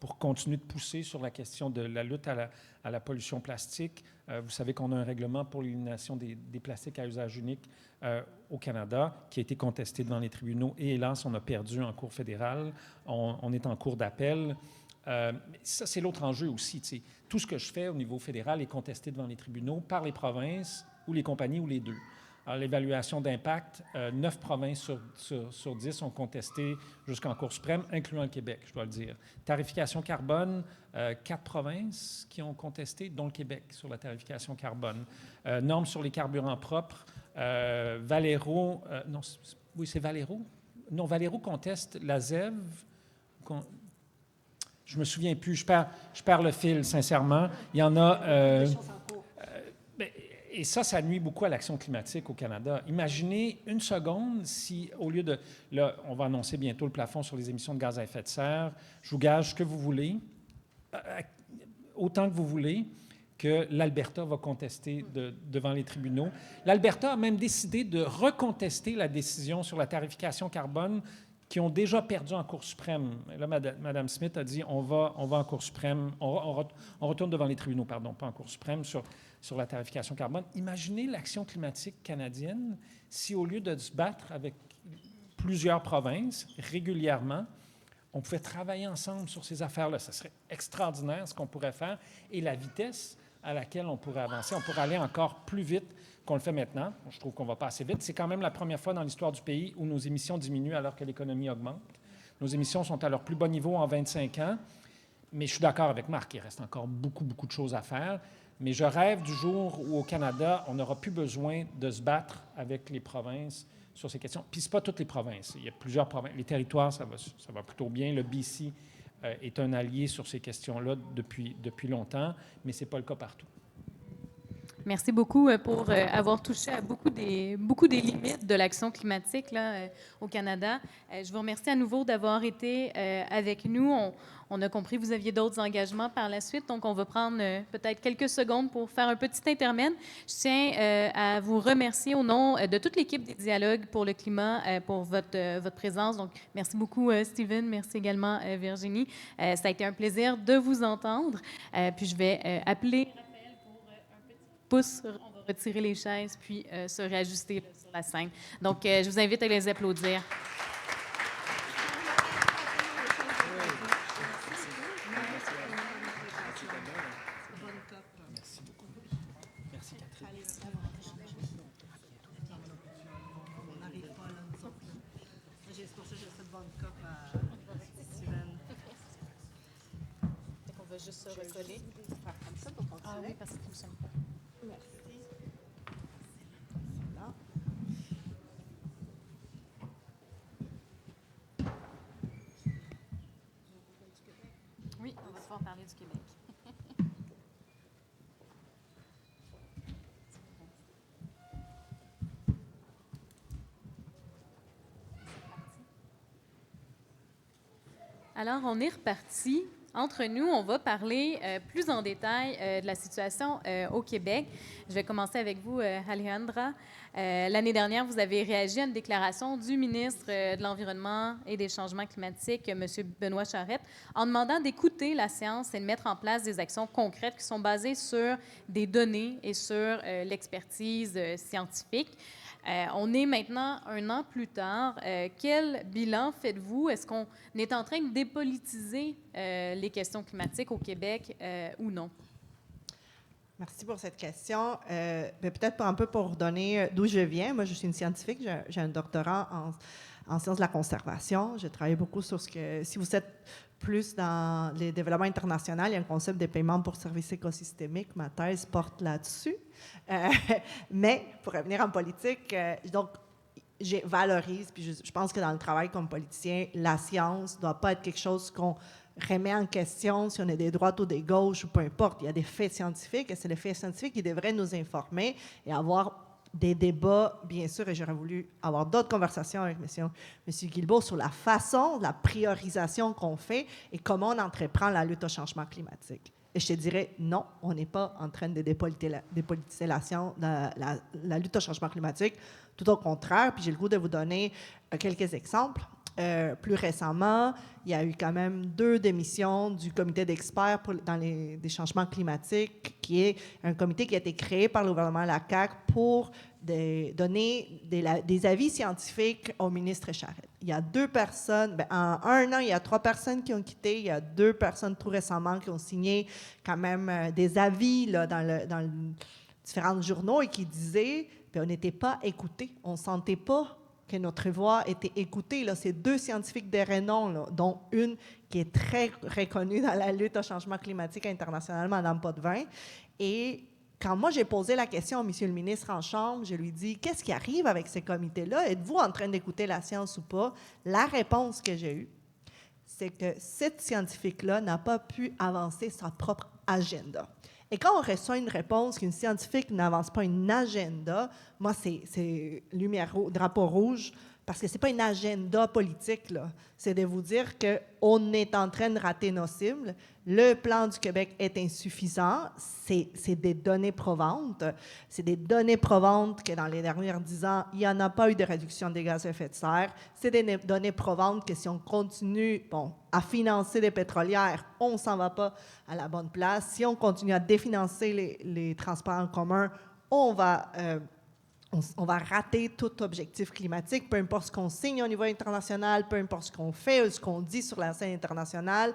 pour continuer de pousser sur la question de la lutte à la pollution plastique? Vous savez qu'on a un règlement pour l'élimination des plastiques à usage unique au Canada qui a été contesté devant les tribunaux et hélas, on a perdu en cour fédérale. On est en cours d'appel. Ça, c'est l'autre enjeu aussi. T'sais. Tout ce que je fais au niveau fédéral est contesté devant les tribunaux par les provinces ou les compagnies ou les deux. Alors, l'évaluation d'impact, 9 provinces sur 10 ont contesté jusqu'en Cour suprême, incluant le Québec, je dois le dire. Tarification carbone, 4 provinces qui ont contesté, dont le Québec, sur la tarification carbone. Normes sur les carburants propres, Valero, oui, c'est Valero? Non, Valero conteste la ZEV. Je ne me souviens plus, je perds le fil, sincèrement. Il y en a... Et ça nuit beaucoup à l'action climatique au Canada. Imaginez une seconde si, au lieu de... Là, on va annoncer bientôt le plafond sur les émissions de gaz à effet de serre. Je vous gage ce que vous voulez, autant que vous voulez, que l'Alberta va contester devant les tribunaux. L'Alberta a même décidé de recontester la décision sur la tarification carbone qui ont déjà perdu en Cour suprême. Là, Mme Smith a dit on va en Cour suprême, on retourne devant les tribunaux, pardon, pas en Cour suprême, sur la tarification carbone. Imaginez l'action climatique canadienne si, au lieu de se battre avec plusieurs provinces régulièrement, on pouvait travailler ensemble sur ces affaires-là. Ce serait extraordinaire ce qu'on pourrait faire et la vitesse à laquelle on pourrait avancer. On pourrait aller encore plus vite qu'on le fait maintenant. Je trouve qu'on va pas assez vite. C'est quand même la première fois dans l'histoire du pays où nos émissions diminuent alors que l'économie augmente. Nos émissions sont à leur plus bas niveau en 25 ans. Mais je suis d'accord avec Marc, il reste encore beaucoup, beaucoup de choses à faire. Mais je rêve du jour où, au Canada, on n'aura plus besoin de se battre avec les provinces sur ces questions. Puis, ce n'est pas toutes les provinces. Il y a plusieurs provinces. Les territoires, ça va plutôt bien. Le BC est un allié sur ces questions-là depuis longtemps, mais ce n'est pas le cas partout. Merci beaucoup pour avoir touché à beaucoup des limites de l'action climatique là, au Canada. Je vous remercie à nouveau d'avoir été avec nous. On a compris que vous aviez d'autres engagements par la suite, donc on va prendre peut-être quelques secondes pour faire un petit intermède. Je tiens à vous remercier au nom de toute l'équipe des Dialogues pour le climat pour votre présence. Donc, merci beaucoup, Steven. Merci également, Virginie. Ça a été un plaisir de vous entendre. Puis, je vais appeler... pouce, on va retirer les chaises puis se réajuster sur la scène. Donc, je vous invite à les applaudir. Merci beaucoup. Merci, Catherine. On n'arrive pas là, nous autres. C'est pour ça que j'ai fait bonne cop à Steven. On va juste se recoller. Faire comme ça pour continuer. Ah oui, parce que ça ne fonctionne pas. Merci. Là. pouvoir parler du Québec. Alors, on est reparti. Entre nous, on va parler plus en détail de la situation au Québec. Je vais commencer avec vous, Alejandra. L'année dernière, vous avez réagi à une déclaration du ministre de l'Environnement et des Changements climatiques, M. Benoît Charette, en demandant d'écouter la science et de mettre en place des actions concrètes qui sont basées sur des données et sur l'expertise scientifique. On est maintenant 1 an plus tard. Quel bilan faites-vous? Est-ce qu'on est en train de dépolitiser les questions climatiques au Québec ou non? Merci pour cette question. Peut-être un peu pour donner d'où je viens. Moi, je suis une scientifique. J'ai un doctorat en sciences de la conservation. J'ai travaillé beaucoup sur ce que... Si vous êtes plus dans les développements internationaux, il y a un concept de paiement pour services écosystémiques. Ma thèse porte là-dessus. Mais pour revenir en politique, donc, je valorise, puis je pense que dans le travail comme politicien, la science ne doit pas être quelque chose qu'on remet en question si on est des droites ou des gauches ou peu importe. Il y a des faits scientifiques et c'est les faits scientifiques qui devraient nous informer et avoir des débats, bien sûr, et j'aurais voulu avoir d'autres conversations avec M. Guilbeault sur la façon, la priorisation qu'on fait et comment on entreprend la lutte au changement climatique. Et je te dirais, non, on n'est pas en train de dépolitiser la lutte au changement climatique. Tout au contraire, puis j'ai le goût de vous donner quelques exemples. Plus récemment, il y a eu quand même 2 démissions du comité d'experts dans les changements climatiques, qui est un comité qui a été créé par le gouvernement de la CAQ pour donner des avis scientifiques au ministre Charette. Il y a 2 personnes, en 1 an, il y a 3 personnes qui ont quitté, il y a 2 personnes tout récemment qui ont signé quand même des avis là, dans différents journaux et qui disaient qu'on n'était pas écoutés, on ne sentait pas que notre voix était écoutée. Là, c'est 2 scientifiques de renom, là, dont une qui est très reconnue dans la lutte au changement climatique international, Mme Potvin. Et quand moi, j'ai posé la question à M. le ministre en Chambre, je lui ai dit, qu'est-ce qui arrive avec ces comités-là? Êtes-vous en train d'écouter la science ou pas? La réponse que j'ai eue, c'est que cette scientifique-là n'a pas pu avancer sa propre agenda. Et quand on reçoit une réponse qu'une scientifique n'avance pas une agenda, moi, c'est drapeau rouge, parce que ce n'est pas une agenda politique, là. C'est de vous dire qu'on est en train de rater nos cibles. Le plan du Québec est insuffisant. C'est des données probantes. C'est des données probantes que dans les derniers 10 ans, il n'y en a pas eu de réduction des gaz à effet de serre. C'est des données probantes que si on continue à financer des pétrolières, on ne s'en va pas à la bonne place. Si on continue à définancer les transports en commun, on va rater tout objectif climatique, peu importe ce qu'on signe au niveau international, peu importe ce qu'on fait ou ce qu'on dit sur la scène internationale,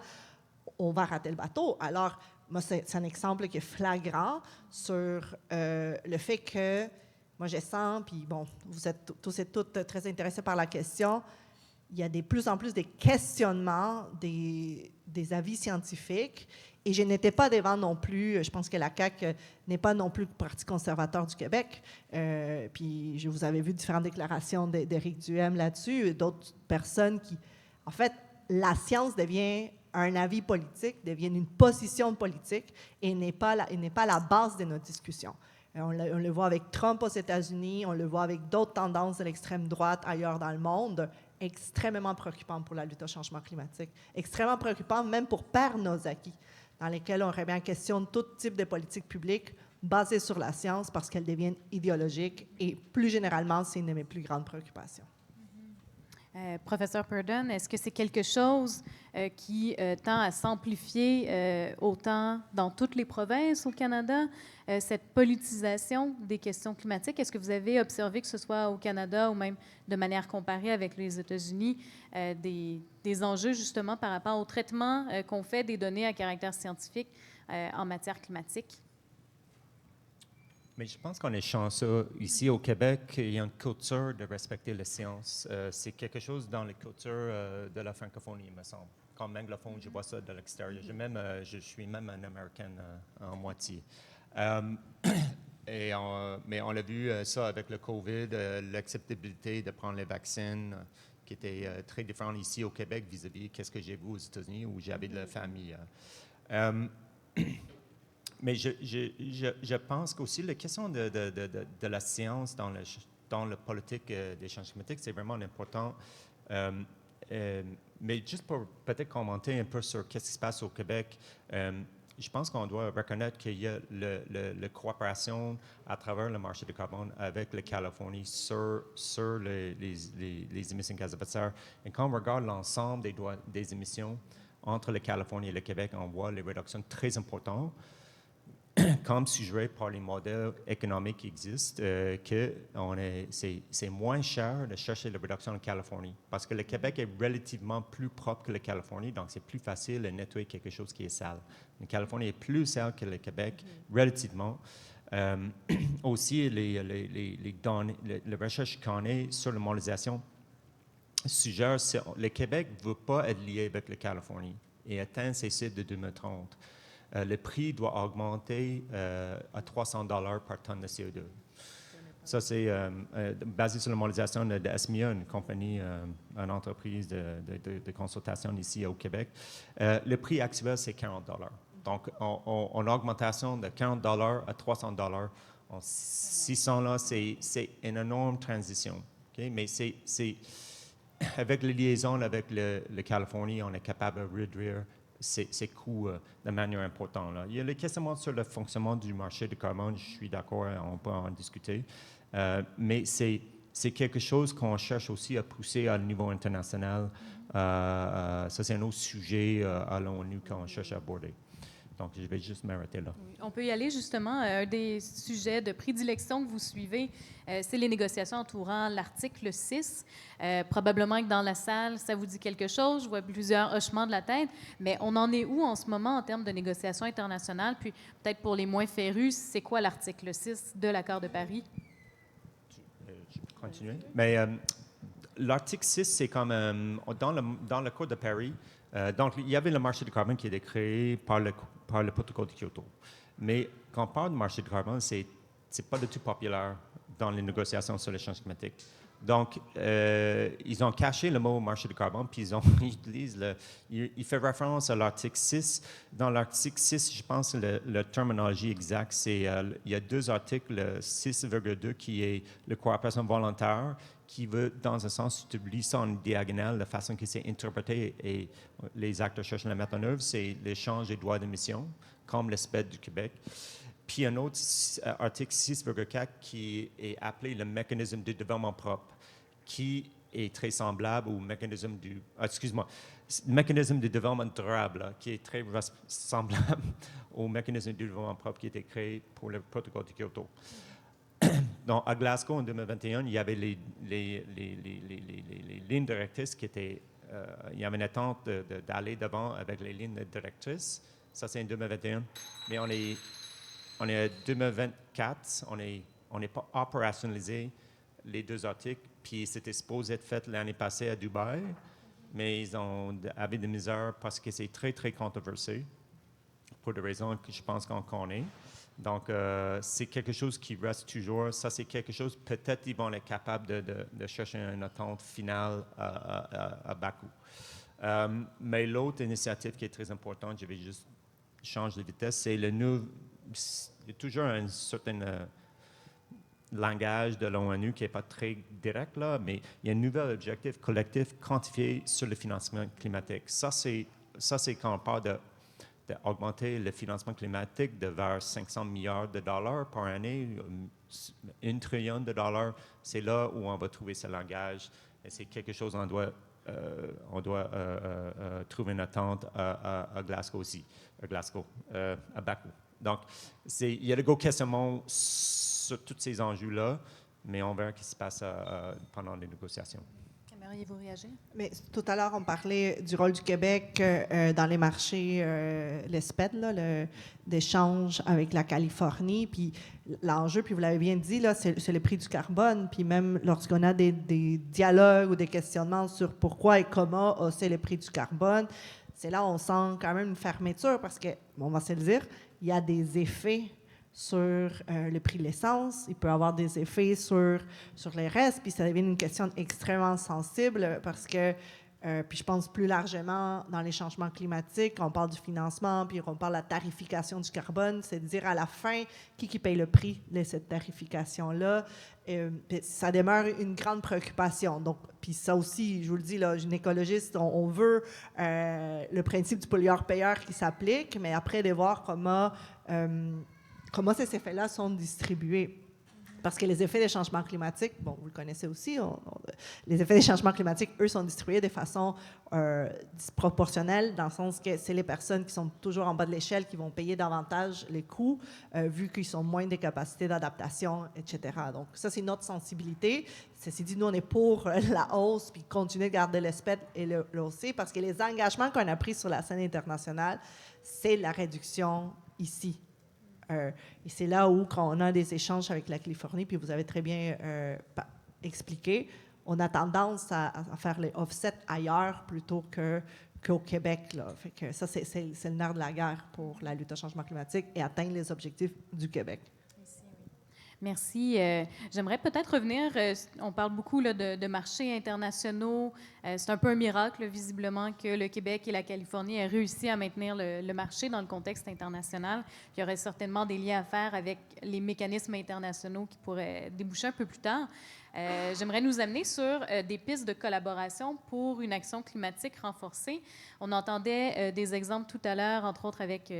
on va rater le bateau. Alors, moi, c'est un exemple qui est flagrant sur le fait que, moi, je sens, puis bon, vous êtes tous et toutes très intéressés par la question, il y a de plus en plus des questionnements des avis scientifiques. Et je n'étais pas devant non plus, je pense que la CAQ n'est pas non plus le Parti conservateur du Québec. Puis je vous avais vu différentes déclarations d'Éric Duhem là-dessus, d'autres personnes qui... En fait, la science devient un avis politique, devient une position politique et n'est pas la base de nos discussions. On le voit avec Trump aux États-Unis, on le voit avec d'autres tendances de l'extrême droite ailleurs dans le monde, extrêmement préoccupant pour la lutte au changement climatique, extrêmement préoccupant même pour perdre nos acquis, dans lesquels on remet en question tout type de politique publique basée sur la science parce qu'elles deviennent idéologiques et plus généralement, c'est une de mes plus grandes préoccupations. Professeur Purdon, est-ce que c'est quelque chose qui tend à s'amplifier autant dans toutes les provinces au Canada, cette politisation des questions climatiques? Est-ce que vous avez observé, que ce soit au Canada ou même de manière comparée avec les États-Unis, des enjeux justement par rapport au traitement qu'on fait des données à caractère scientifique en matière climatique? Mais je pense qu'on est chanceux. Ici, au Québec, il y a une culture de respecter la science. C'est quelque chose dans les cultures de la francophonie, il me semble. Comme anglophone, je vois ça de l'extérieur. Je suis même un Américain en moitié. Mais on a vu ça avec le COVID, l'acceptabilité de prendre les vaccins, qui était très différente ici au Québec vis-à-vis qu'est-ce que j'ai vu aux États-Unis, où j'avais de la famille. Mais je pense qu'aussi la question de la science dans la politique des changements climatiques, c'est vraiment important. Mais juste pour peut-être commenter un peu sur ce qui se passe au Québec, je pense qu'on doit reconnaître qu'il y a la coopération à travers le marché du carbone avec la Californie sur les émissions de gaz à effet de serre. Et quand on regarde l'ensemble des émissions entre la Californie et le Québec, on voit les réductions très importantes, comme suggéré par les modèles économiques qui existent, que c'est moins cher de chercher la réduction en Californie, parce que le Québec est relativement plus propre que la Californie, donc c'est plus facile de nettoyer quelque chose qui est sale. La Californie est plus sale que le Québec, relativement. Aussi, les données, la recherche qu'on a sur la mondialisation suggère que le Québec ne veut pas être lié avec la Californie et atteindre ses cibles de 2030. Le prix doit augmenter à $300 par tonne de CO2. Ça, c'est basé sur la modélisation de SMIA, une compagnie, une entreprise de consultation ici au Québec. Le prix actuel, c'est $40. Donc, on a augmentation de $40 à $300. En 600 là, c'est une énorme transition. Okay? Mais avec les liaisons avec la Californie, on est capable de réduire ces coûts de manière importante. Là. Il y a les questionnements sur le fonctionnement du marché du carbone, je suis d'accord, on peut en discuter, mais c'est quelque chose qu'on cherche aussi à pousser à niveau international. Ça, c'est un autre sujet à l'ONU qu'on cherche à aborder. Donc, je vais juste m'arrêter là. Oui, on peut y aller justement. Un des sujets de prédilection que vous suivez, c'est les négociations entourant l'article 6. Probablement que dans la salle, ça vous dit quelque chose. Je vois plusieurs hochements de la tête. Mais on en est où en ce moment en termes de négociations internationales? Puis peut-être pour les moins férus, c'est quoi l'article 6 de l'accord de Paris? Je peux continuer? Mais l'article 6, c'est comme dans l'accord de Paris. Donc, il y avait le marché du carbone qui a été créé par le protocole de Kyoto. Mais quand on parle du marché du carbone, c'est pas du tout populaire dans les négociations sur les changements climatiques. Donc, ils ont caché le mot marché du carbone, puis ils utilisent il fait référence à l'article 6. Dans l'article 6, je pense que la terminologie exacte, c'est il y a deux articles, le 6,2 qui est la coopération volontaire, qui veut, dans un sens, utiliser ça en diagonale, la façon que c'est interprété et les acteurs cherchent à la mettre en œuvre, c'est l'échange des droits d'émission, comme le SPED du Québec. Puis un autre article 6,4 qui est appelé le mécanisme de développement propre, qui est très semblable au mécanisme mécanisme de développement durable, là, qui est très semblable au mécanisme de développement propre qui a été créé pour le protocole de Kyoto. Donc, à Glasgow, en 2021, il y avait les lignes directrices qui étaient... il y avait une attente d'aller devant avec les lignes directrices. Ça, c'est en 2021. Mais on est en 2024. On n'est pas opérationnalisé les deux articles. Puis, c'était supposé être fait l'année passée à Dubaï. Mais ils ont avait des misères parce que c'est très, très controversé pour des raisons que je pense qu'on connaît. Donc, c'est quelque chose qui reste toujours. Ça, c'est quelque chose, peut-être ils vont être capables de chercher une attente finale à Bakou. Mais l'autre initiative qui est très importante, je vais juste changer de vitesse, c'est il y a toujours un certain langage de l'ONU qui n'est pas très direct, là, mais il y a un nouvel objectif collectif quantifié sur le financement climatique. Ça, c'est quand on parle d'augmenter le financement climatique de vers 500 milliards de dollars par année, 1 trillion de dollars. C'est là où on va trouver ce langage. Et c'est quelque chose on doit trouver une attente à Glasgow aussi, à Bakou. Donc, il y a de gros questionnements sur tous ces enjeux-là, mais on verra ce qui se passe pendant les négociations. Aimeriez-vous réagir? Mais tout à l'heure, on parlait du rôle du Québec dans les marchés, le SPED, d'échange avec la Californie. Puis l'enjeu, puis vous l'avez bien dit, là, c'est le prix du carbone. Puis même lorsqu'on a des dialogues ou des questionnements sur pourquoi et comment hausser le prix du carbone, c'est là où on sent quand même une fermeture parce que, on va se le dire, il y a des effets sur le prix de l'essence, il peut avoir des effets sur les restes, puis ça devient une question extrêmement sensible parce que Puis je pense plus largement dans les changements climatiques, quand on parle du financement, puis on parle de la tarification du carbone, c'est de dire à la fin qui paye le prix de cette tarification-là. Ça demeure une grande préoccupation. Donc, puis ça aussi, je vous le dis, là, une écologiste, on veut le principe du pollueur-payeur qui s'applique, mais après de voir comment ces effets-là sont distribués. Parce que les effets des changements climatiques, bon, vous le connaissez aussi, les effets des changements climatiques, eux, sont distribués de façon disproportionnelle, dans le sens que c'est les personnes qui sont toujours en bas de l'échelle qui vont payer davantage les coûts, vu qu'ils ont moins de capacités d'adaptation, etc. Donc, ça, c'est notre sensibilité. Ceci dit, nous, on est pour la hausse, puis continuer de garder le SPED et le hausser, parce que les engagements qu'on a pris sur la scène internationale, c'est la réduction ici. Et c'est là où, quand on a des échanges avec la Californie, puis vous avez très bien expliqué, on a tendance à faire les offsets ailleurs plutôt qu'au Québec. Là. Fait que ça, c'est le nerf de la guerre pour la lutte au changement climatique et atteindre les objectifs du Québec. Merci. J'aimerais peut-être revenir, on parle beaucoup là, de marchés internationaux. C'est un peu un miracle, visiblement, que le Québec et la Californie aient réussi à maintenir le marché dans le contexte international. Il y aurait certainement des liens à faire avec les mécanismes internationaux qui pourraient déboucher un peu plus tard. J'aimerais nous amener sur des pistes de collaboration pour une action climatique renforcée. On entendait des exemples tout à l'heure, entre autres avec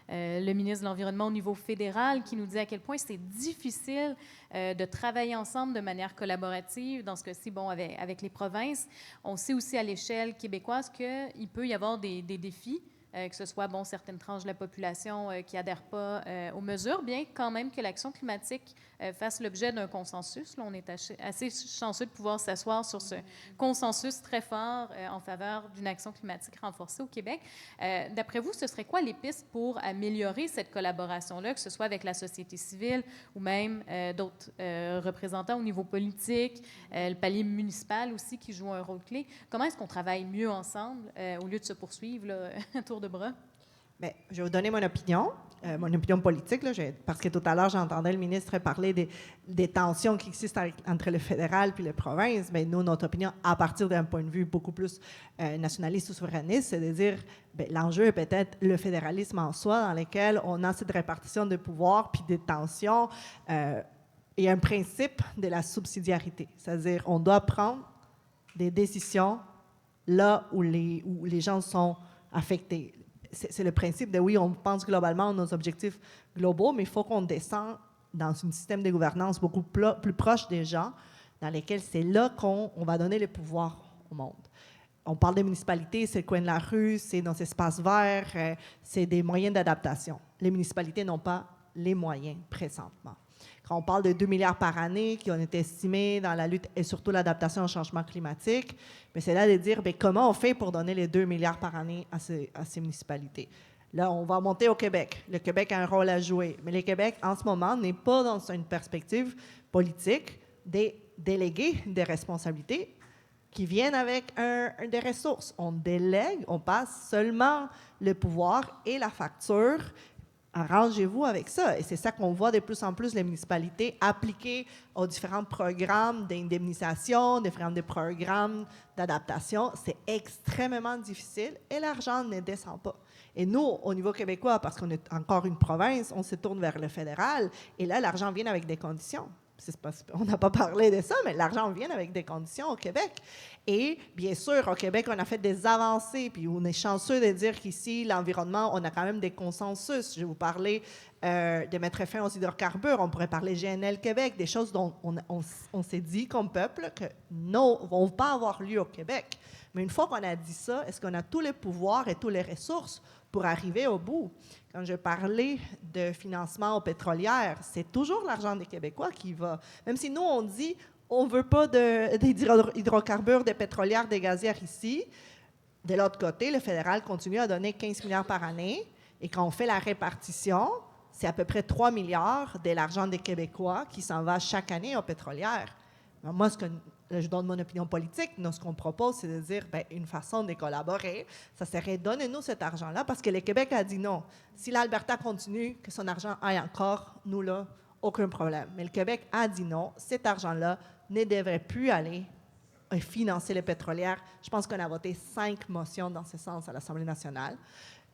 le ministre de l'Environnement au niveau fédéral, qui nous dit à quel point c'est difficile de travailler ensemble de manière collaborative, dans ce cas-ci, bon, avec les provinces. On sait aussi à l'échelle québécoise qu'il peut y avoir des défis, que ce soit, bon, certaines tranches de la population qui n'adhèrent pas aux mesures, bien quand même que l'action climatique fasse l'objet d'un consensus. Là, on est assez chanceux de pouvoir s'asseoir sur ce consensus très fort en faveur d'une action climatique renforcée au Québec. D'après vous, ce serait quoi les pistes pour améliorer cette collaboration-là, que ce soit avec la société civile ou même d'autres représentants au niveau politique, le palier municipal aussi qui joue un rôle clé? Comment est-ce qu'on travaille mieux ensemble au lieu de se poursuivre là, à tour de bras? Bien, je vais vous donner mon opinion politique, là, parce que tout à l'heure, j'entendais le ministre parler des tensions qui existent entre le fédéral et les provinces. Bien, nous, notre opinion, à partir d'un point de vue beaucoup plus nationaliste ou souverainiste, c'est de dire, bien, l'enjeu est peut-être le fédéralisme en soi, dans lequel on a cette répartition de pouvoir puis des tensions et un principe de la subsidiarité. C'est-à-dire, on doit prendre des décisions là où les gens sont affectés. C'est le principe de, oui, on pense globalement à nos objectifs globaux, mais il faut qu'on descende dans un système de gouvernance beaucoup plus proche des gens, dans lesquels c'est là qu'on va donner le pouvoir au monde. On parle des municipalités, c'est le coin de la rue, c'est nos espaces verts, c'est des moyens d'adaptation. Les municipalités n'ont pas les moyens présentement. Quand on parle de 2 milliards par année qui ont été estimés dans la lutte et surtout l'adaptation au changement climatique, bien, c'est là de dire bien, comment on fait pour donner les 2 milliards par année à ces municipalités. Là, on va monter au Québec. Le Québec a un rôle à jouer. Mais le Québec, en ce moment, n'est pas dans une perspective politique de déléguer des responsabilités qui viennent avec des ressources. On délègue, on passe seulement le pouvoir et la facture. Arrangez-vous avec ça. Et c'est ça qu'on voit de plus en plus les municipalités appliquer aux différents programmes d'indemnisation, différents programmes d'adaptation. C'est extrêmement difficile et l'argent ne descend pas. Et nous, au niveau québécois, parce qu'on est encore une province, on se tourne vers le fédéral et là, l'argent vient avec des conditions. On n'a pas parlé de ça, mais l'argent vient avec des conditions au Québec. Et bien sûr, au Québec, on a fait des avancées, puis on est chanceux de dire qu'ici, l'environnement, on a quand même des consensus. Je vais vous parler de mettre fin aux hydrocarbures, on pourrait parler GNL Québec, des choses dont on s'est dit comme peuple que non, ne vont pas avoir lieu au Québec. Mais une fois qu'on a dit ça, est-ce qu'on a tous les pouvoirs et toutes les ressources pour arriver au bout? Quand je parlais de financement aux pétrolières, c'est toujours l'argent des Québécois qui va. Même si nous, on dit on ne veut pas d'hydrocarbures, des pétrolières, des gazières ici, de l'autre côté, le fédéral continue à donner 15 milliards par année. Et quand on fait la répartition, c'est à peu près 3 milliards de l'argent des Québécois qui s'en va chaque année aux pétrolières. Alors moi, je donne mon opinion politique. Nous, ce qu'on propose, c'est de dire, bien, une façon de collaborer, ça serait donnez-nous cet argent-là, parce que le Québec a dit non. Si l'Alberta continue, que son argent aille encore, nous, là, aucun problème. Mais le Québec a dit non. Cet argent-là ne devrait plus aller financer les pétrolières. Je pense qu'on a voté 5 motions dans ce sens à l'Assemblée nationale.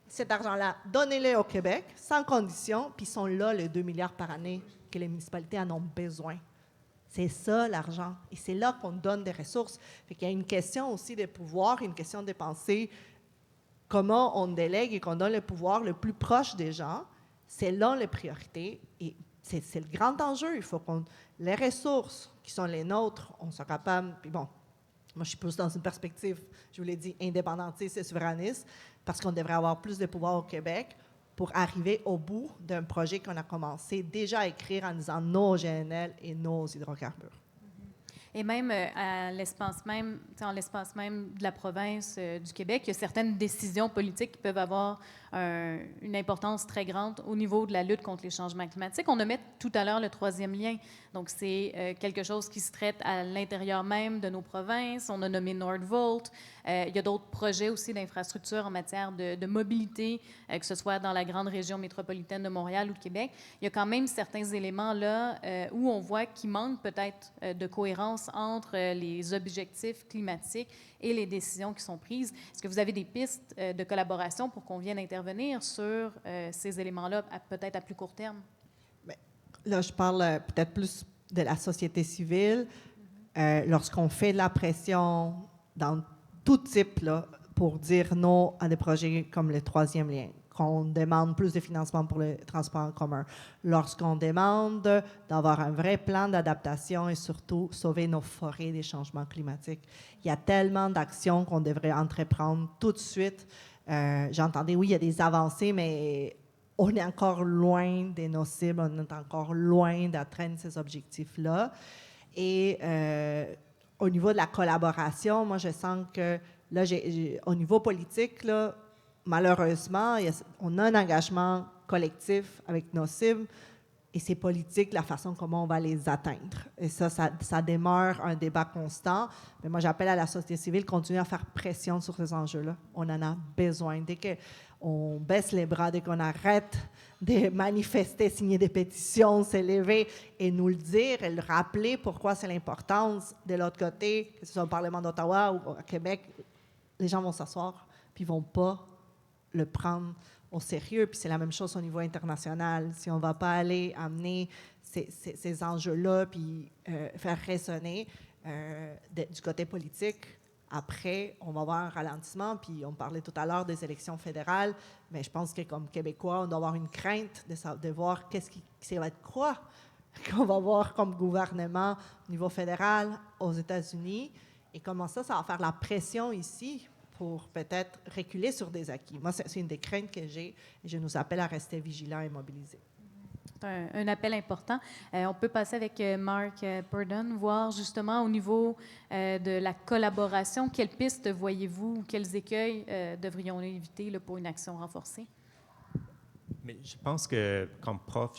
Cet argent-là, donnez-le au Québec, sans condition, puis sont là les 2 milliards par année que les municipalités en ont besoin. C'est ça, l'argent. Et c'est là qu'on donne des ressources. Fait qu'il y a une question aussi de pouvoir, une question de penser comment on délègue et qu'on donne le pouvoir le plus proche des gens. C'est là les priorités. Et c'est le grand enjeu. Il faut qu'on les ressources qui sont les nôtres, on soit capable. Puis bon, moi, je suis plus dans une perspective, je vous l'ai dit, indépendantiste et souverainiste, parce qu'on devrait avoir plus de pouvoir au Québec pour arriver au bout d'un projet qu'on a commencé déjà à écrire en disant nos GNL et nos hydrocarbures. Et même à l'espace même, en l'espace même de la province du Québec, il y a certaines décisions politiques qui peuvent avoir une importance très grande au niveau de la lutte contre les changements climatiques. On a mis tout à l'heure le 3e lien. Donc, c'est quelque chose qui se traite à l'intérieur même de nos provinces. On a nommé Nordvolt. Il y a d'autres projets aussi d'infrastructures en matière de mobilité, que ce soit dans la grande région métropolitaine de Montréal ou de Québec. Il y a quand même certains éléments là où on voit qu'il manque peut-être de cohérence entre les objectifs climatiques et les décisions qui sont prises. Est-ce que vous avez des pistes de collaboration pour qu'on vienne intervenir sur ces éléments-là, peut-être à plus court terme? Bien, là, je parle peut-être plus de la société civile. Lorsqu'on fait de la pression dans tout type là, pour dire non à des projets comme le 3e lien, qu'on demande plus de financement pour le transport en commun, lorsqu'on demande d'avoir un vrai plan d'adaptation et surtout sauver nos forêts des changements climatiques. Il y a tellement d'actions qu'on devrait entreprendre tout de suite. J'entendais, oui, il y a des avancées, mais on est encore loin de nos cibles, on est encore loin d'atteindre ces objectifs-là. Et au niveau de la collaboration, moi, je sens que là, au niveau politique, là, malheureusement, on a un engagement collectif avec nos cibles et c'est politique la façon comment on va les atteindre. Et ça demeure un débat constant. Mais moi, j'appelle à la société civile de continuer à faire pression sur ces enjeux-là. On en a besoin. Dès qu'on baisse les bras, dès qu'on arrête de manifester, signer des pétitions, s'élever et nous le dire et le rappeler pourquoi c'est l'importance de l'autre côté, que ce soit au Parlement d'Ottawa ou à Québec, les gens vont s'asseoir puis ils ne vont pas le prendre au sérieux. Puis c'est la même chose au niveau international. Si on ne va pas aller amener ces enjeux-là puis faire résonner du côté politique, après, on va avoir un ralentissement. Puis on parlait tout à l'heure des élections fédérales, mais je pense que comme Québécois, on doit avoir une crainte de voir ça va être quoi qu'on va voir comme gouvernement au niveau fédéral aux États-Unis et comment ça va faire la pression ici pour peut-être reculer sur des acquis. Moi, c'est une des craintes que j'ai et je nous appelle à rester vigilants et mobilisés. C'est un appel important. On peut passer avec Mark Purdon, voir justement au niveau de la collaboration, quelles pistes voyez-vous, quels écueils devrions-nous éviter là, pour une action renforcée? Mais je pense que, comme prof,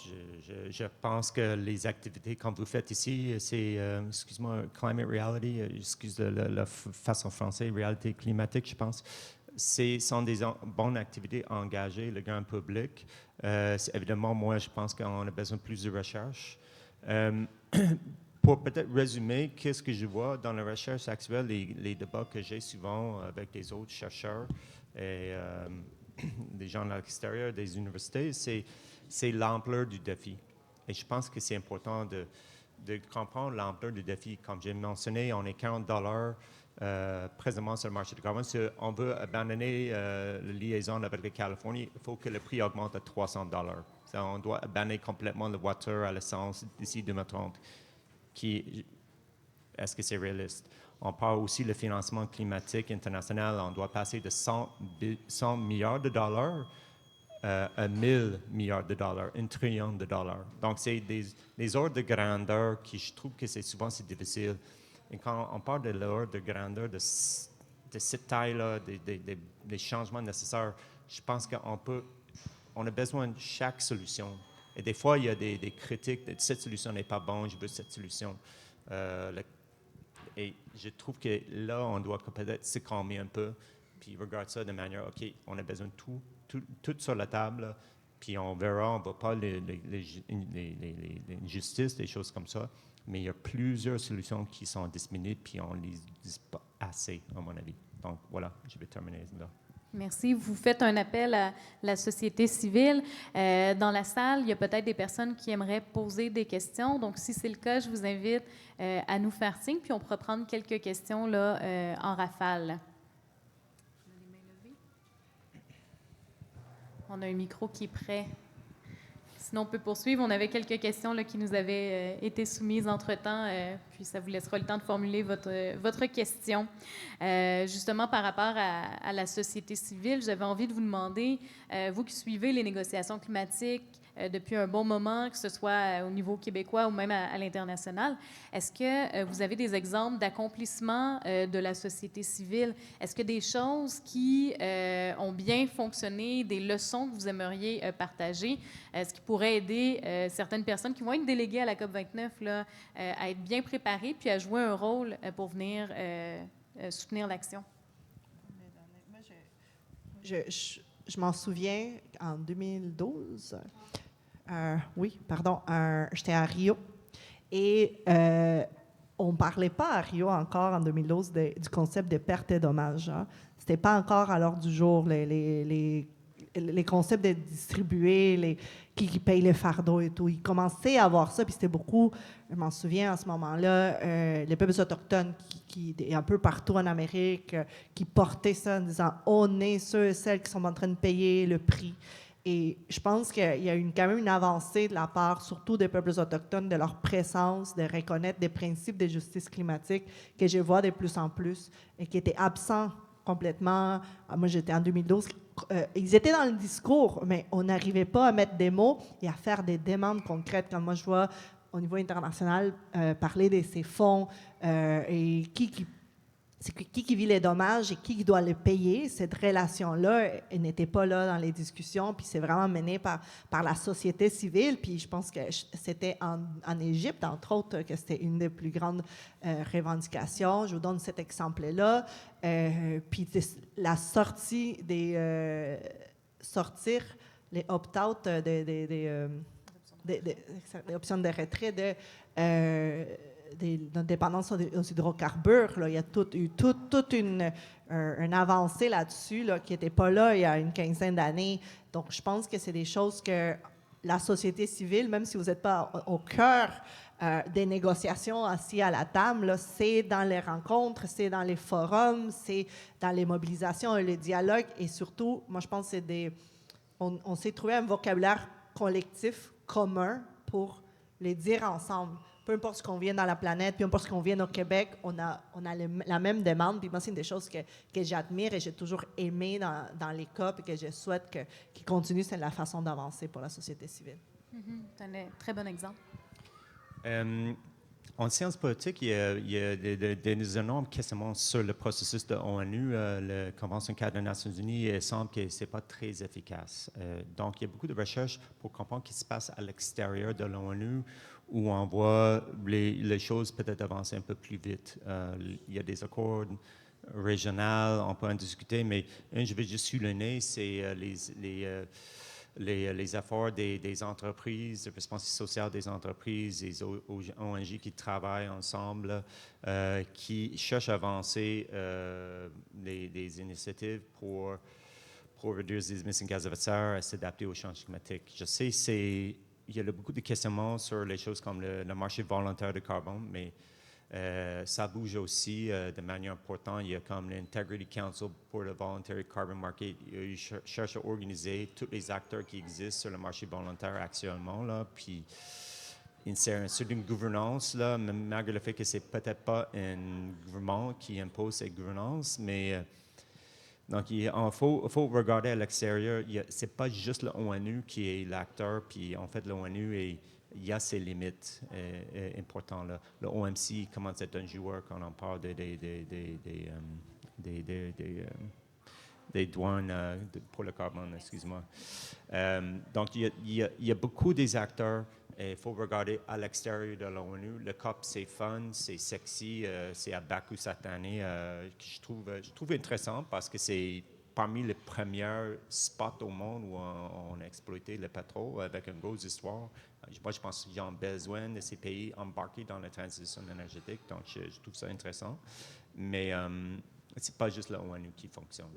je pense que les activités comme vous faites ici, c'est, excuse-moi, climate reality, excuse la façon française, réalité climatique, je pense, sont des bonnes activités à engager le grand public. Évidemment, moi, je pense qu'on a besoin de plus de recherche. Pour peut-être résumer, qu'est-ce que je vois dans la recherche actuelle, les débats que j'ai souvent avec des autres chercheurs et des gens à l'extérieur des universités, c'est l'ampleur du défi. Et je pense que c'est important de comprendre l'ampleur du défi. Comme j'ai mentionné, on est $40 présentement sur le marché du carbone. Si on veut abandonner la liaison avec la Californie, il faut que le prix augmente à $300. On doit abandonner complètement la voiture à l'essence d'ici 2030. Est-ce que c'est réaliste? On parle aussi du financement climatique international. On doit passer de 100 milliards de dollars à 1000 milliards de dollars, 1 trillion de dollars. Donc, c'est des ordres de grandeur qui, je trouve que souvent, c'est difficile. Et quand on parle de l'ordre de grandeur de cette taille-là, des changements nécessaires, je pense qu'on a besoin de chaque solution. Et des fois, il y a des critiques de cette solution n'est pas bonne, je veux cette solution. Et je trouve que là, on doit peut-être se calmer un peu, puis regarder ça de manière, OK, on a besoin de tout sur la table, puis on verra, on ne va pas les injustices, des choses comme ça. mais il y a plusieurs solutions qui sont disponibles, puis on ne les utilise pas assez, à mon avis. Donc, voilà, je vais terminer là. Merci. Vous faites un appel à la société civile. Dans la salle, il y a peut-être des personnes qui aimeraient poser des questions. Donc, si c'est le cas, je vous invite à nous faire signe, puis on pourra prendre quelques questions là, en rafale. On a un micro qui est prêt. Sinon, on peut poursuivre. On avait quelques questions là, qui nous avaient été soumises entre-temps, puis ça vous laissera le temps de formuler votre question. Justement, par rapport à la société civile, j'avais envie de vous demander, vous qui suivez les négociations climatiques depuis un bon moment, que ce soit au niveau québécois ou même à l'international, est-ce que vous avez des exemples d'accomplissement de la société civile? Est-ce que des choses qui ont bien fonctionné, des leçons que vous aimeriez partager, ce qui pourrait aider certaines personnes qui vont être déléguées à la COP29 là, à être bien préparées puis à jouer un rôle pour venir soutenir l'action? Je m'en souviens, en 2012, j'étais à Rio et on ne parlait pas à Rio encore en 2012 du concept de perte et dommages. Hein. Ce n'était pas encore à l'ordre du jour les concepts de distribuer, qui paye les fardeaux et tout. Ils commençaient à voir ça, puis c'était beaucoup, je m'en souviens à ce moment-là, les peuples autochtones qui un peu partout en Amérique, qui portaient ça en disant « on est ceux et celles qui sont en train de payer le prix ». Et je pense qu'il y a quand même une avancée de la part, surtout des peuples autochtones, de leur présence, de reconnaître des principes de justice climatique que je vois de plus en plus et qui étaient absents complètement. Moi, j'étais en 2012. Ils étaient dans le discours, mais on n'arrivait pas à mettre des mots et à faire des demandes concrètes. Comme moi, je vois au niveau international parler de ces fonds et qui vit les dommages et qui doit les payer. Cette relation-là, elle n'était pas là dans les discussions, puis c'est vraiment mené par la société civile. Puis je pense que c'était en Égypte, entre autres, que c'était une des plus grandes revendications. Je vous donne cet exemple-là. Puis la sortie sortir les opt-out des options de retrait des dépendances aux hydrocarbures. Là. Il y a toute une avancée là-dessus là, qui n'était pas là il y a une quinzaine d'années. Donc, je pense que c'est des choses que la société civile, même si vous n'êtes pas au cœur des négociations assis à la table, là, c'est dans les rencontres, c'est dans les forums, c'est dans les mobilisations et les dialogues. Et surtout, moi, je pense que on s'est trouvé un vocabulaire collectif commun pour les dire ensemble. Peu importe ce qu'on vient dans la planète, peu importe ce qu'on vient au Québec, on a la même demande. Puis moi, c'est une des choses que j'admire et j'ai toujours aimé dans les COP et que je souhaite qu'ils continuent. C'est la façon d'avancer pour la société civile. C'est un très bon exemple. En sciences politiques, il y a des énormes questionnements sur le processus de l'ONU. La Convention cadre des Nations Unies, il semble que ce n'est pas très efficace. Donc, il y a beaucoup de recherches pour comprendre ce qui se passe à l'extérieur de l'ONU, où on voit les choses peut-être avancer un peu plus vite. Il y a des accords régionaux, on peut en discuter, mais je vais juste souligner, c'est les efforts des entreprises, la responsabilité sociale des entreprises, des ONG qui travaillent ensemble, qui cherchent à avancer des initiatives pour réduire les émissions de gaz à effet de serre et s'adapter au changement climatique. Je sais il y a beaucoup de questionnements sur les choses comme le marché volontaire de carbone, mais ça bouge aussi de manière importante. Il y a comme l'Integrity Council pour le Voluntary Carbon Market. Ils cherchent à organiser tous les acteurs qui existent sur le marché volontaire actuellement. Là, puis c'est une certaine gouvernance, là, malgré le fait que c'est peut-être pas un gouvernement qui impose cette gouvernance, mais donc, il faut regarder à l'extérieur. Ce n'est pas juste l'ONU qui est l'acteur, puis en fait, l'ONU, il y a ses limites importantes. Là. Le OMC commence à être un joueur quand on parle des douanes pour le carbone, excuse-moi. Donc, il y a beaucoup des acteurs. Il faut regarder à l'extérieur de l'ONU. Le COP, c'est fun, c'est sexy, c'est à Bakou cette année, que je trouve intéressant parce que c'est parmi les premiers spots au monde où on a exploité le pétrole avec une grosse histoire. Moi, je pense qu'ils ont besoin de ces pays embarqués dans la transition énergétique, donc je trouve ça intéressant. Mais ce n'est pas juste la ONU qui fonctionne.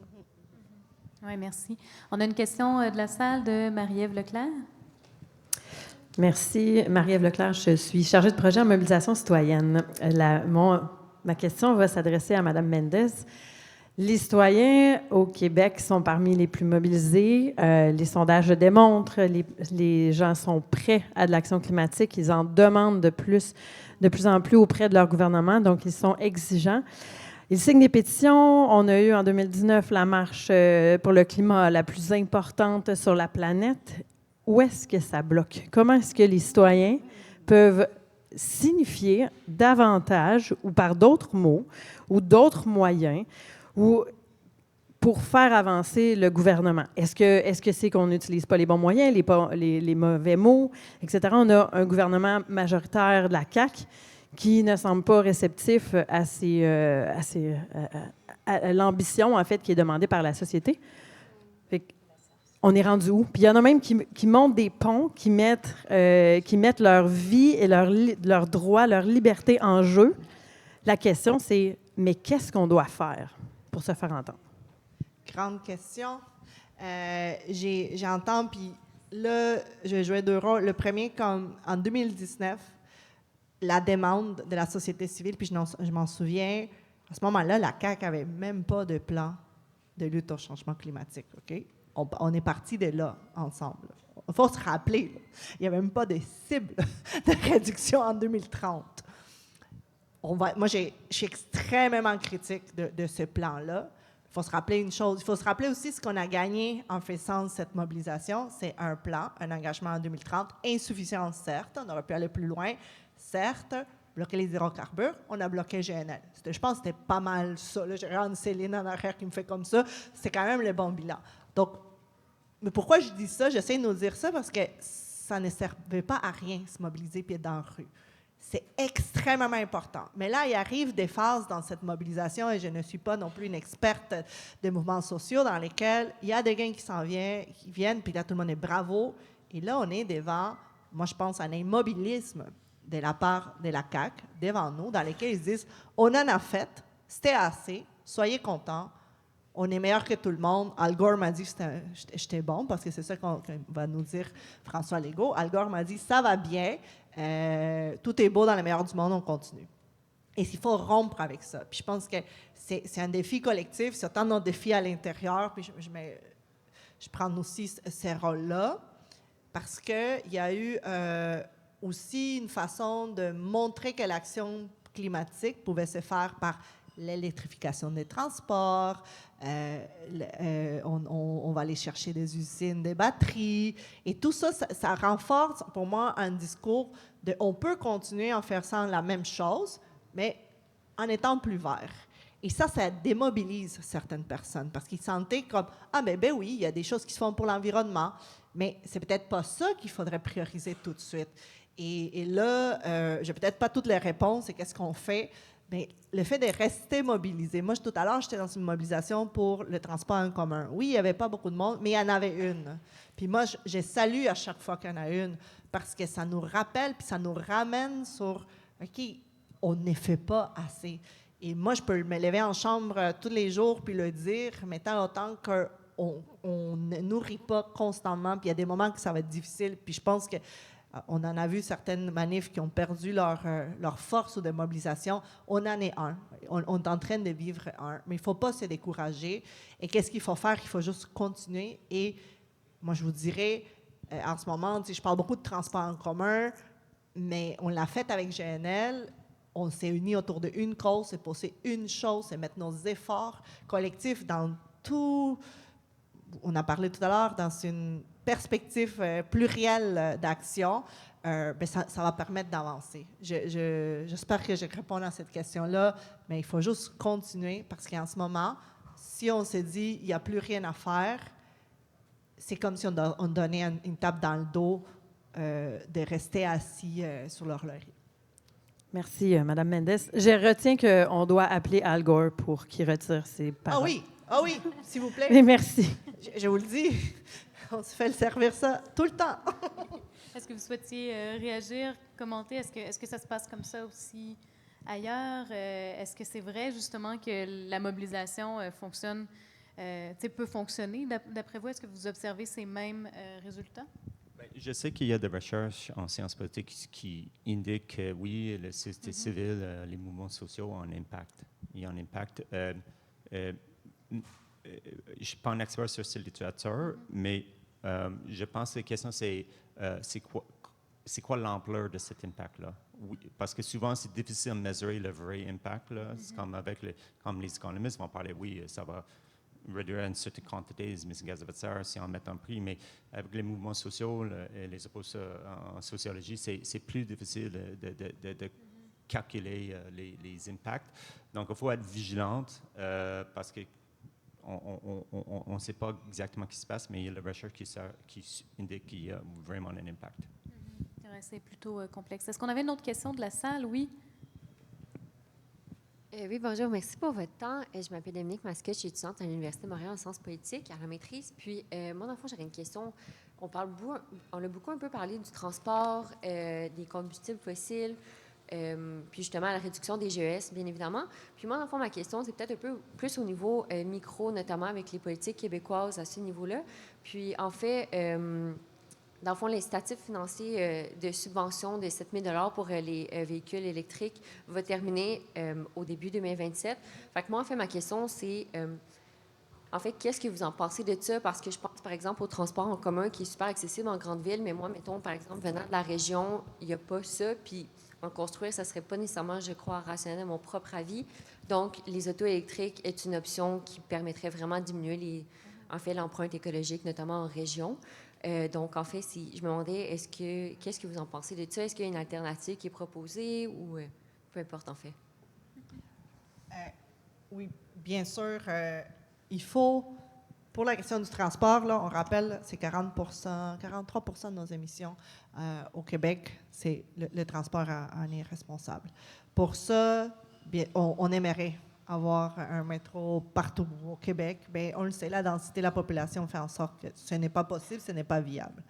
Oui, merci. On a une question de la salle de Marie-Ève Leclerc. Merci, Marie-Ève Leclerc. Je suis chargée de projet en mobilisation citoyenne. Ma question va s'adresser à Mme Mendes. Les citoyens au Québec sont parmi les plus mobilisés. Les sondages le démontrent. Les gens sont prêts à de l'action climatique. Ils en demandent de plus en plus auprès de leur gouvernement. Donc, ils sont exigeants. Ils signent des pétitions. On a eu en 2019 la marche pour le climat la plus importante sur la planète. Où est-ce que ça bloque? Comment est-ce que les citoyens peuvent signifier davantage ou par d'autres mots ou d'autres moyens ou pour faire avancer le gouvernement? Est-ce que c'est qu'on n'utilise pas les bons moyens, les mauvais mots, etc.? On a un gouvernement majoritaire de la CAQ qui ne semble pas réceptif à l'ambition, en fait, qui est demandée par la société. On est rendu où? Puis il y en a même qui montent des ponts, qui mettent leur vie et leurs droits, leur liberté en jeu. La question, c'est, mais qu'est-ce qu'on doit faire pour se faire entendre? Grande question. J'entends, puis là, je vais jouer deux rôles. Le premier, comme en 2019, la demande de la société civile, puis je m'en souviens, à ce moment-là, la CAQ n'avait même pas de plan de lutte au changement climatique, OK? On est parti de là, ensemble. Il faut se rappeler, là, il n'y a même pas de cible de réduction en 2030. Moi, je suis extrêmement critique de ce plan-là. Il faut se rappeler une chose. Il faut se rappeler aussi ce qu'on a gagné en faisant cette mobilisation. C'est un plan, un engagement en 2030, insuffisant, certes. On aurait pu aller plus loin, certes. Bloquer les hydrocarbures, on a bloqué GNL. Je pense que c'était pas mal ça. Là, j'ai regarde Céline en arrière qui me fait comme ça. C'est quand même le bon bilan. Donc, mais pourquoi je dis ça? J'essaie de nous dire ça parce que ça ne servait pas à rien, se mobiliser puis être dans la rue. C'est extrêmement important. Mais là, il arrive des phases dans cette mobilisation, et je ne suis pas non plus une experte des mouvements sociaux, dans lesquels il y a des gens qui viennent, puis là, tout le monde est bravo. Et là, on est devant, moi, je pense, un immobilisme de la part de la CAQ, devant nous, dans lesquels ils disent, on en a fait, c'était assez, soyez contents, on est meilleur que tout le monde. Al Gore m'a dit que j'étais bon, parce que c'est ça qu'on va nous dire François Legault. Al Gore m'a dit, ça va bien, tout est beau dans le meilleur du monde, on continue. Et il faut rompre avec ça. Puis je pense que c'est un défi collectif, c'est autant notre défi à l'intérieur, puis je prends aussi ces rôles-là, parce qu'il y a eu aussi une façon de montrer que l'action climatique pouvait se faire par l'électrification des transports, on va aller chercher des usines, des batteries, et tout ça, ça renforce pour moi un discours de on peut continuer en faisant la même chose, mais en étant plus vert. Et ça démobilise certaines personnes parce qu'ils sentaient comme ah ben oui, il y a des choses qui se font pour l'environnement, mais c'est peut-être pas ça qu'il faudrait prioriser tout de suite. Et là, j'ai peut-être pas toutes les réponses et qu'est-ce qu'on fait. Mais le fait de rester mobilisé. Moi, tout à l'heure, j'étais dans une mobilisation pour le transport en commun. Oui, il n'y avait pas beaucoup de monde, mais il y en avait une. Puis moi, je salue à chaque fois qu'il y en a une parce que ça nous rappelle puis ça nous ramène sur OK, on ne fait pas assez. Et moi, je peux me lever en chambre tous les jours puis le dire, mais tant autant qu'on ne nourrit pas constamment, puis il y a des moments que ça va être difficile. Puis je pense que on en a vu certaines manifs qui ont perdu leur force de mobilisation. On en est un. On est en train de vivre un. Mais il ne faut pas se décourager. Et qu'est-ce qu'il faut faire? Il faut juste continuer. Et moi, je vous dirais, en ce moment, je parle beaucoup de transport en commun, mais on l'a fait avec GNL. On s'est unis autour d'une cause, c'est poser une chose, c'est mettre nos efforts collectifs dans tout. On a parlé tout à l'heure dans une perspective plurielle d'action, ça va permettre d'avancer. J'espère que je réponds à cette question-là, mais il faut juste continuer parce qu'en ce moment, si on se dit il n'y a plus rien à faire, c'est comme si on donnait une tape dans le dos de rester assis sur leur laurier. Merci, Mme Mendes. Je retiens qu'on doit appeler Al Gore pour qu'il retire ses paroles. Ah oui! Ah oui, s'il vous plaît. Mais merci. Je vous le dis, on se fait le servir ça tout le temps. Est-ce que vous souhaitiez réagir, commenter? Est-ce que ça se passe comme ça aussi ailleurs? Est-ce que c'est vrai, justement, que la mobilisation fonctionne, peut fonctionner? D'après vous, est-ce que vous observez ces mêmes résultats? Ben, je sais qu'il y a des recherches en sciences politiques qui indiquent que oui, la société civile, les mouvements sociaux ont un impact. Il y a un impact. Je ne suis pas un expert sur cette littérature, mais je pense que la question, c'est quoi l'ampleur de cet impact-là? Oui, parce que souvent, c'est difficile de mesurer le vrai impact. Là. C'est comme les économistes vont parler, oui, ça va réduire une certaine quantité des émissions de gaz à effet de serre si on met un prix, mais avec les mouvements sociaux et les opposés en sociologie, c'est plus difficile de calculer les impacts. Donc, il faut être vigilante parce que on ne sait pas exactement ce qui se passe, mais il y a la recherche qui indique qu'il y a vraiment un impact. C'est plutôt complexe. Est-ce qu'on avait une autre question de la salle? Oui. Oui, bonjour. Merci pour votre temps. Je m'appelle Dominique Masquet, je suis étudiante à l'Université de Montréal en sciences politiques, à la maîtrise. Puis, moi, dans le fond, j'aurais une question. On a beaucoup un peu parlé du transport, des combustibles fossiles, puis justement la réduction des GES, bien évidemment. Puis moi, dans le fond, ma question, c'est peut-être un peu plus au niveau micro, notamment avec les politiques québécoises à ce niveau-là. Puis, en fait, dans le fond, l'incitatif financier de subvention de 7 000 pour les véhicules électriques va terminer au début 2027. Fait que moi, en fait, ma question, c'est, en fait, qu'est-ce que vous en pensez de ça? Parce que je pense, par exemple, au transport en commun qui est super accessible en grande ville, mais moi, mettons, par exemple, venant de la région, il n'y a pas ça, puis en construire, ça ne serait pas nécessairement, je crois, rationnel à mon propre avis. Donc, les autos électriques est une option qui permettrait vraiment de diminuer l'empreinte écologique, notamment en région. Donc, en fait, si je me demandais, qu'est-ce que vous en pensez de ça? Est-ce qu'il y a une alternative qui est proposée ou peu importe, en fait? Oui, bien sûr. Il faut, pour la question du transport, là, on rappelle, c'est 43 de nos émissions au Québec, c'est le transport en est responsable. Pour ça, bien, on aimerait avoir un métro partout au Québec. Bien, on le sait, la densité de la population fait en sorte que ce n'est pas possible, ce n'est pas viable.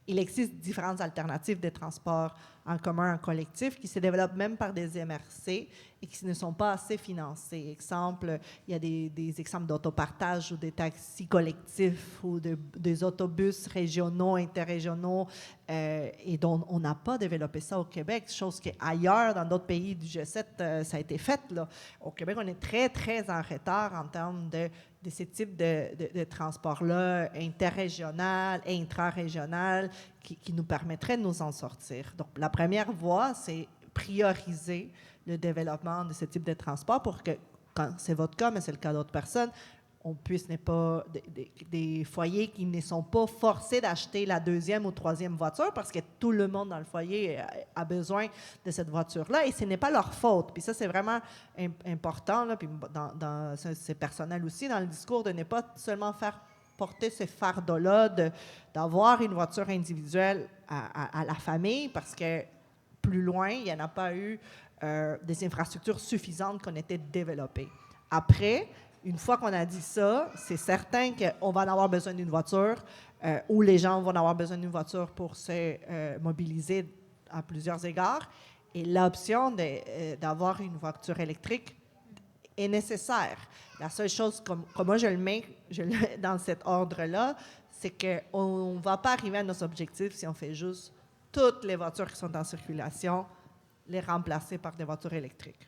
Il existe différentes alternatives de transport en commun, en collectif, qui se développent même par des MRC et qui ne sont pas assez financés. Exemple, il y a des exemples d'autopartage ou des taxis collectifs ou des autobus régionaux, interrégionaux, et dont on n'a pas développé ça au Québec, chose qu'ailleurs, dans d'autres pays du G7, ça a été fait. Là. Au Québec, on est très, très en retard en termes de ce type de transport-là, interrégional, intra-régional, qui nous permettrait de nous en sortir. Donc, la première voie, c'est prioriser le développement de ce type de transport pour que, quand c'est votre cas, mais c'est le cas d'autres personnes, on puisse des foyers qui ne sont pas forcés d'acheter la deuxième ou troisième voiture parce que tout le monde dans le foyer a besoin de cette voiture-là et ce n'est pas leur faute. Puis ça, c'est vraiment important, là, puis c'est personnel aussi dans le discours, de ne pas seulement faire porter ce fardeau-là d'avoir une voiture individuelle à la famille parce que plus loin, il n'y en a pas eu des infrastructures suffisantes qui ont été développées. Après, une fois qu'on a dit ça, c'est certain qu'on va en avoir besoin d'une voiture ou les gens vont en avoir besoin d'une voiture pour se mobiliser à plusieurs égards. Et l'option d'avoir une voiture électrique est nécessaire. La seule chose, comme moi je le mets dans cet ordre-là, c'est qu'on ne va pas arriver à nos objectifs si on fait juste toutes les voitures qui sont en circulation, les remplacer par des voitures électriques.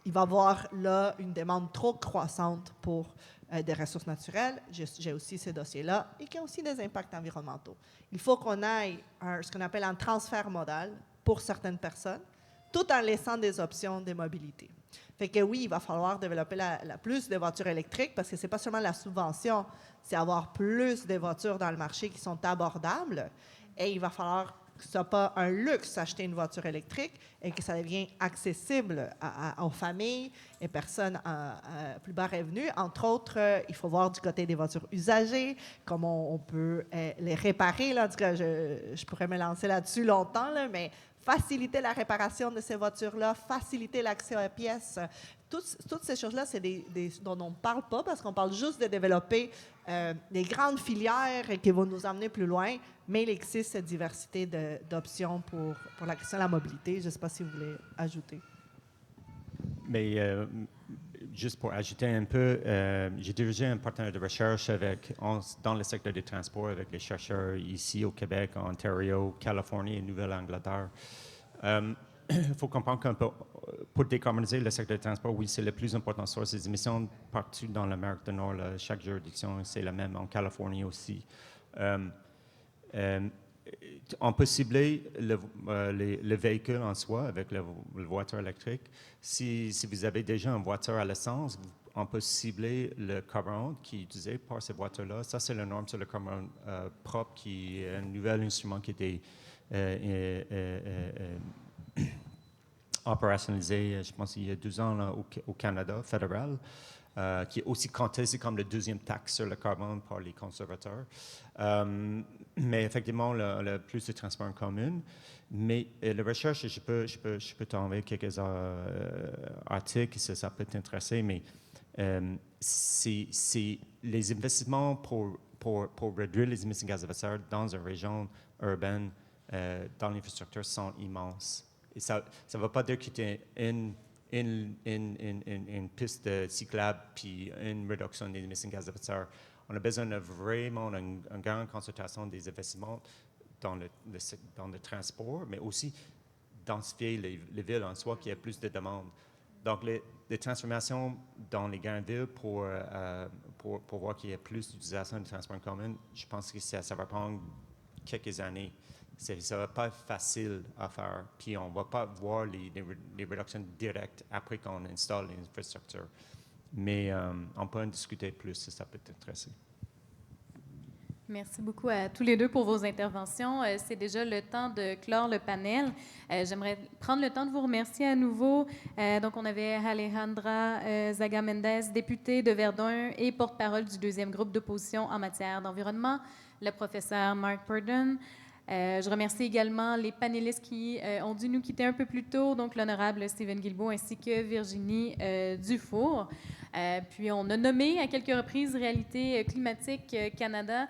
Il va y avoir là une demande trop croissante pour des ressources naturelles. J'ai aussi ces dossiers-là et qui ont aussi des impacts environnementaux. Il faut qu'on aille ce qu'on appelle un transfert modal pour certaines personnes, tout en laissant des options de mobilité. Fait que oui, il va falloir développer plus de voitures électriques parce que ce n'est pas seulement la subvention, c'est avoir plus de voitures dans le marché qui sont abordables. Et il va falloir que ce ne soit pas un luxe d'acheter une voiture électrique et que ça devienne accessible aux familles et personnes à plus bas revenus. Entre autres, il faut voir du côté des voitures usagées, comment on peut les réparer. Là. En tout cas, je pourrais me lancer là-dessus longtemps, là, mais faciliter la réparation de ces voitures-là, faciliter l'accès aux pièces. Toutes ces choses-là, c'est dont on ne parle pas parce qu'on parle juste de développer des grandes filières qui vont nous emmener plus loin, mais il existe cette diversité d'options pour la question de la mobilité. Je ne sais pas si vous voulez ajouter. Mais juste pour ajouter un peu, j'ai dirigé un partenaire de recherche dans le secteur des transports avec les chercheurs ici au Québec, en Ontario, Californie et Nouvelle-Angleterre. Il faut comprendre pour décarboniser le secteur des transports, oui, c'est la plus importante source des émissions partout dans l'Amérique du Nord. Là, chaque juridiction, c'est la même, en Californie aussi. On peut cibler le véhicule en soi avec la voiture électrique. Si vous avez déjà une voiture à l'essence, on peut cibler le carburant qui est utilisé par ces voitures-là. Ça, c'est la norme sur le carburant propre, qui est un nouvel instrument qui était opérationnalisé, je pense, il y a 2 ans là, au Canada fédéral, qui est aussi contesté comme le deuxième taxe sur le carbone par les conservateurs. Mais effectivement, le plus de transport en commun. Mais la recherche, je peux t'envoyer quelques articles, ça peut t'intéresser, mais c'est les investissements pour réduire les émissions de gaz à effet de serre dans une région urbaine, dans l'infrastructure, sont immenses. Et ça ne va pas dire que tu as une piste cyclable puis une réduction des émissions de gaz à effet de serre. On a besoin de vraiment une grande consultation des investissements dans le transport, mais aussi densifier les villes en soi, qui a plus de demandes. Donc, les transformations dans les grandes villes pour voir qu'il y a plus d'utilisation de transport en commun, je pense que ça va prendre quelques années. Ça ne va pas être facile à faire, puis on ne va pas voir les réductions directes après qu'on installe l'infrastructure. Mais on peut en discuter plus si ça peut t'intéresser. Merci beaucoup à tous les deux pour vos interventions. C'est déjà le temps de clore le panel. J'aimerais prendre le temps de vous remercier à nouveau. Donc, on avait Alejandra Zaga-Mendez, députée de Verdun et porte-parole du 2e groupe d'opposition en matière d'environnement, le professeur Mark Purdon. Je remercie également les panélistes qui ont dû nous quitter un peu plus tôt, donc l'honorable Stephen Guilbeault ainsi que Virginie Dufour. Puis on a nommé à quelques reprises Réalité climatique Canada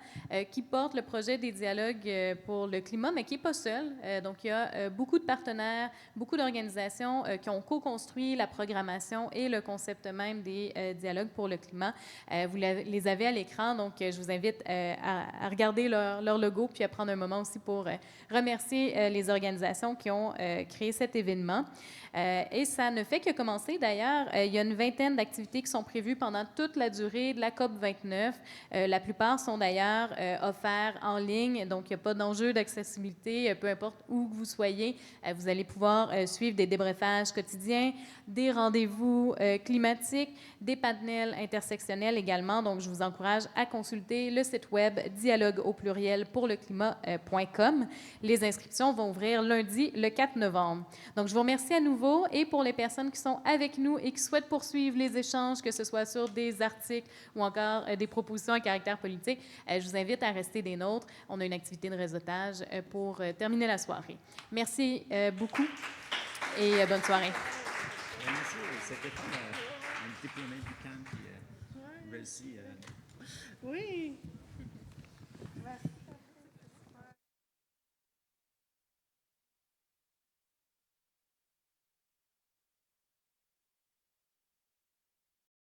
qui porte le projet des dialogues pour le climat, mais qui n'est pas seul. Donc il y a beaucoup de partenaires, beaucoup d'organisations qui ont co-construit la programmation et le concept même des dialogues pour le climat. Vous les avez à l'écran, donc je vous invite à regarder leur logo puis à prendre un moment aussi pour remercier les organisations qui ont créé cet événement. Et ça ne fait que commencer. D'ailleurs, il y a une vingtaine d'activités qui sont prévues pendant toute la durée de la COP29. La plupart sont d'ailleurs offertes en ligne, donc il n'y a pas d'enjeu d'accessibilité, peu importe où vous soyez. Vous allez pouvoir suivre des débriefages quotidiens, des rendez-vous climatiques, des panels intersectionnels également. Donc, je vous encourage à consulter le site web dialogueauplurielpourleclimat.com. Les inscriptions vont ouvrir lundi, le 4 novembre. Donc, je vous remercie à nouveau. Et pour les personnes qui sont avec nous et qui souhaitent poursuivre les échanges, que ce soit sur des articles ou encore des propositions à caractère politique, je vous invite à rester des nôtres. On a une activité de réseautage pour terminer la soirée. Merci beaucoup et bonne soirée. Merci. C'était comme un diplômé du camp qui réussit. Oui.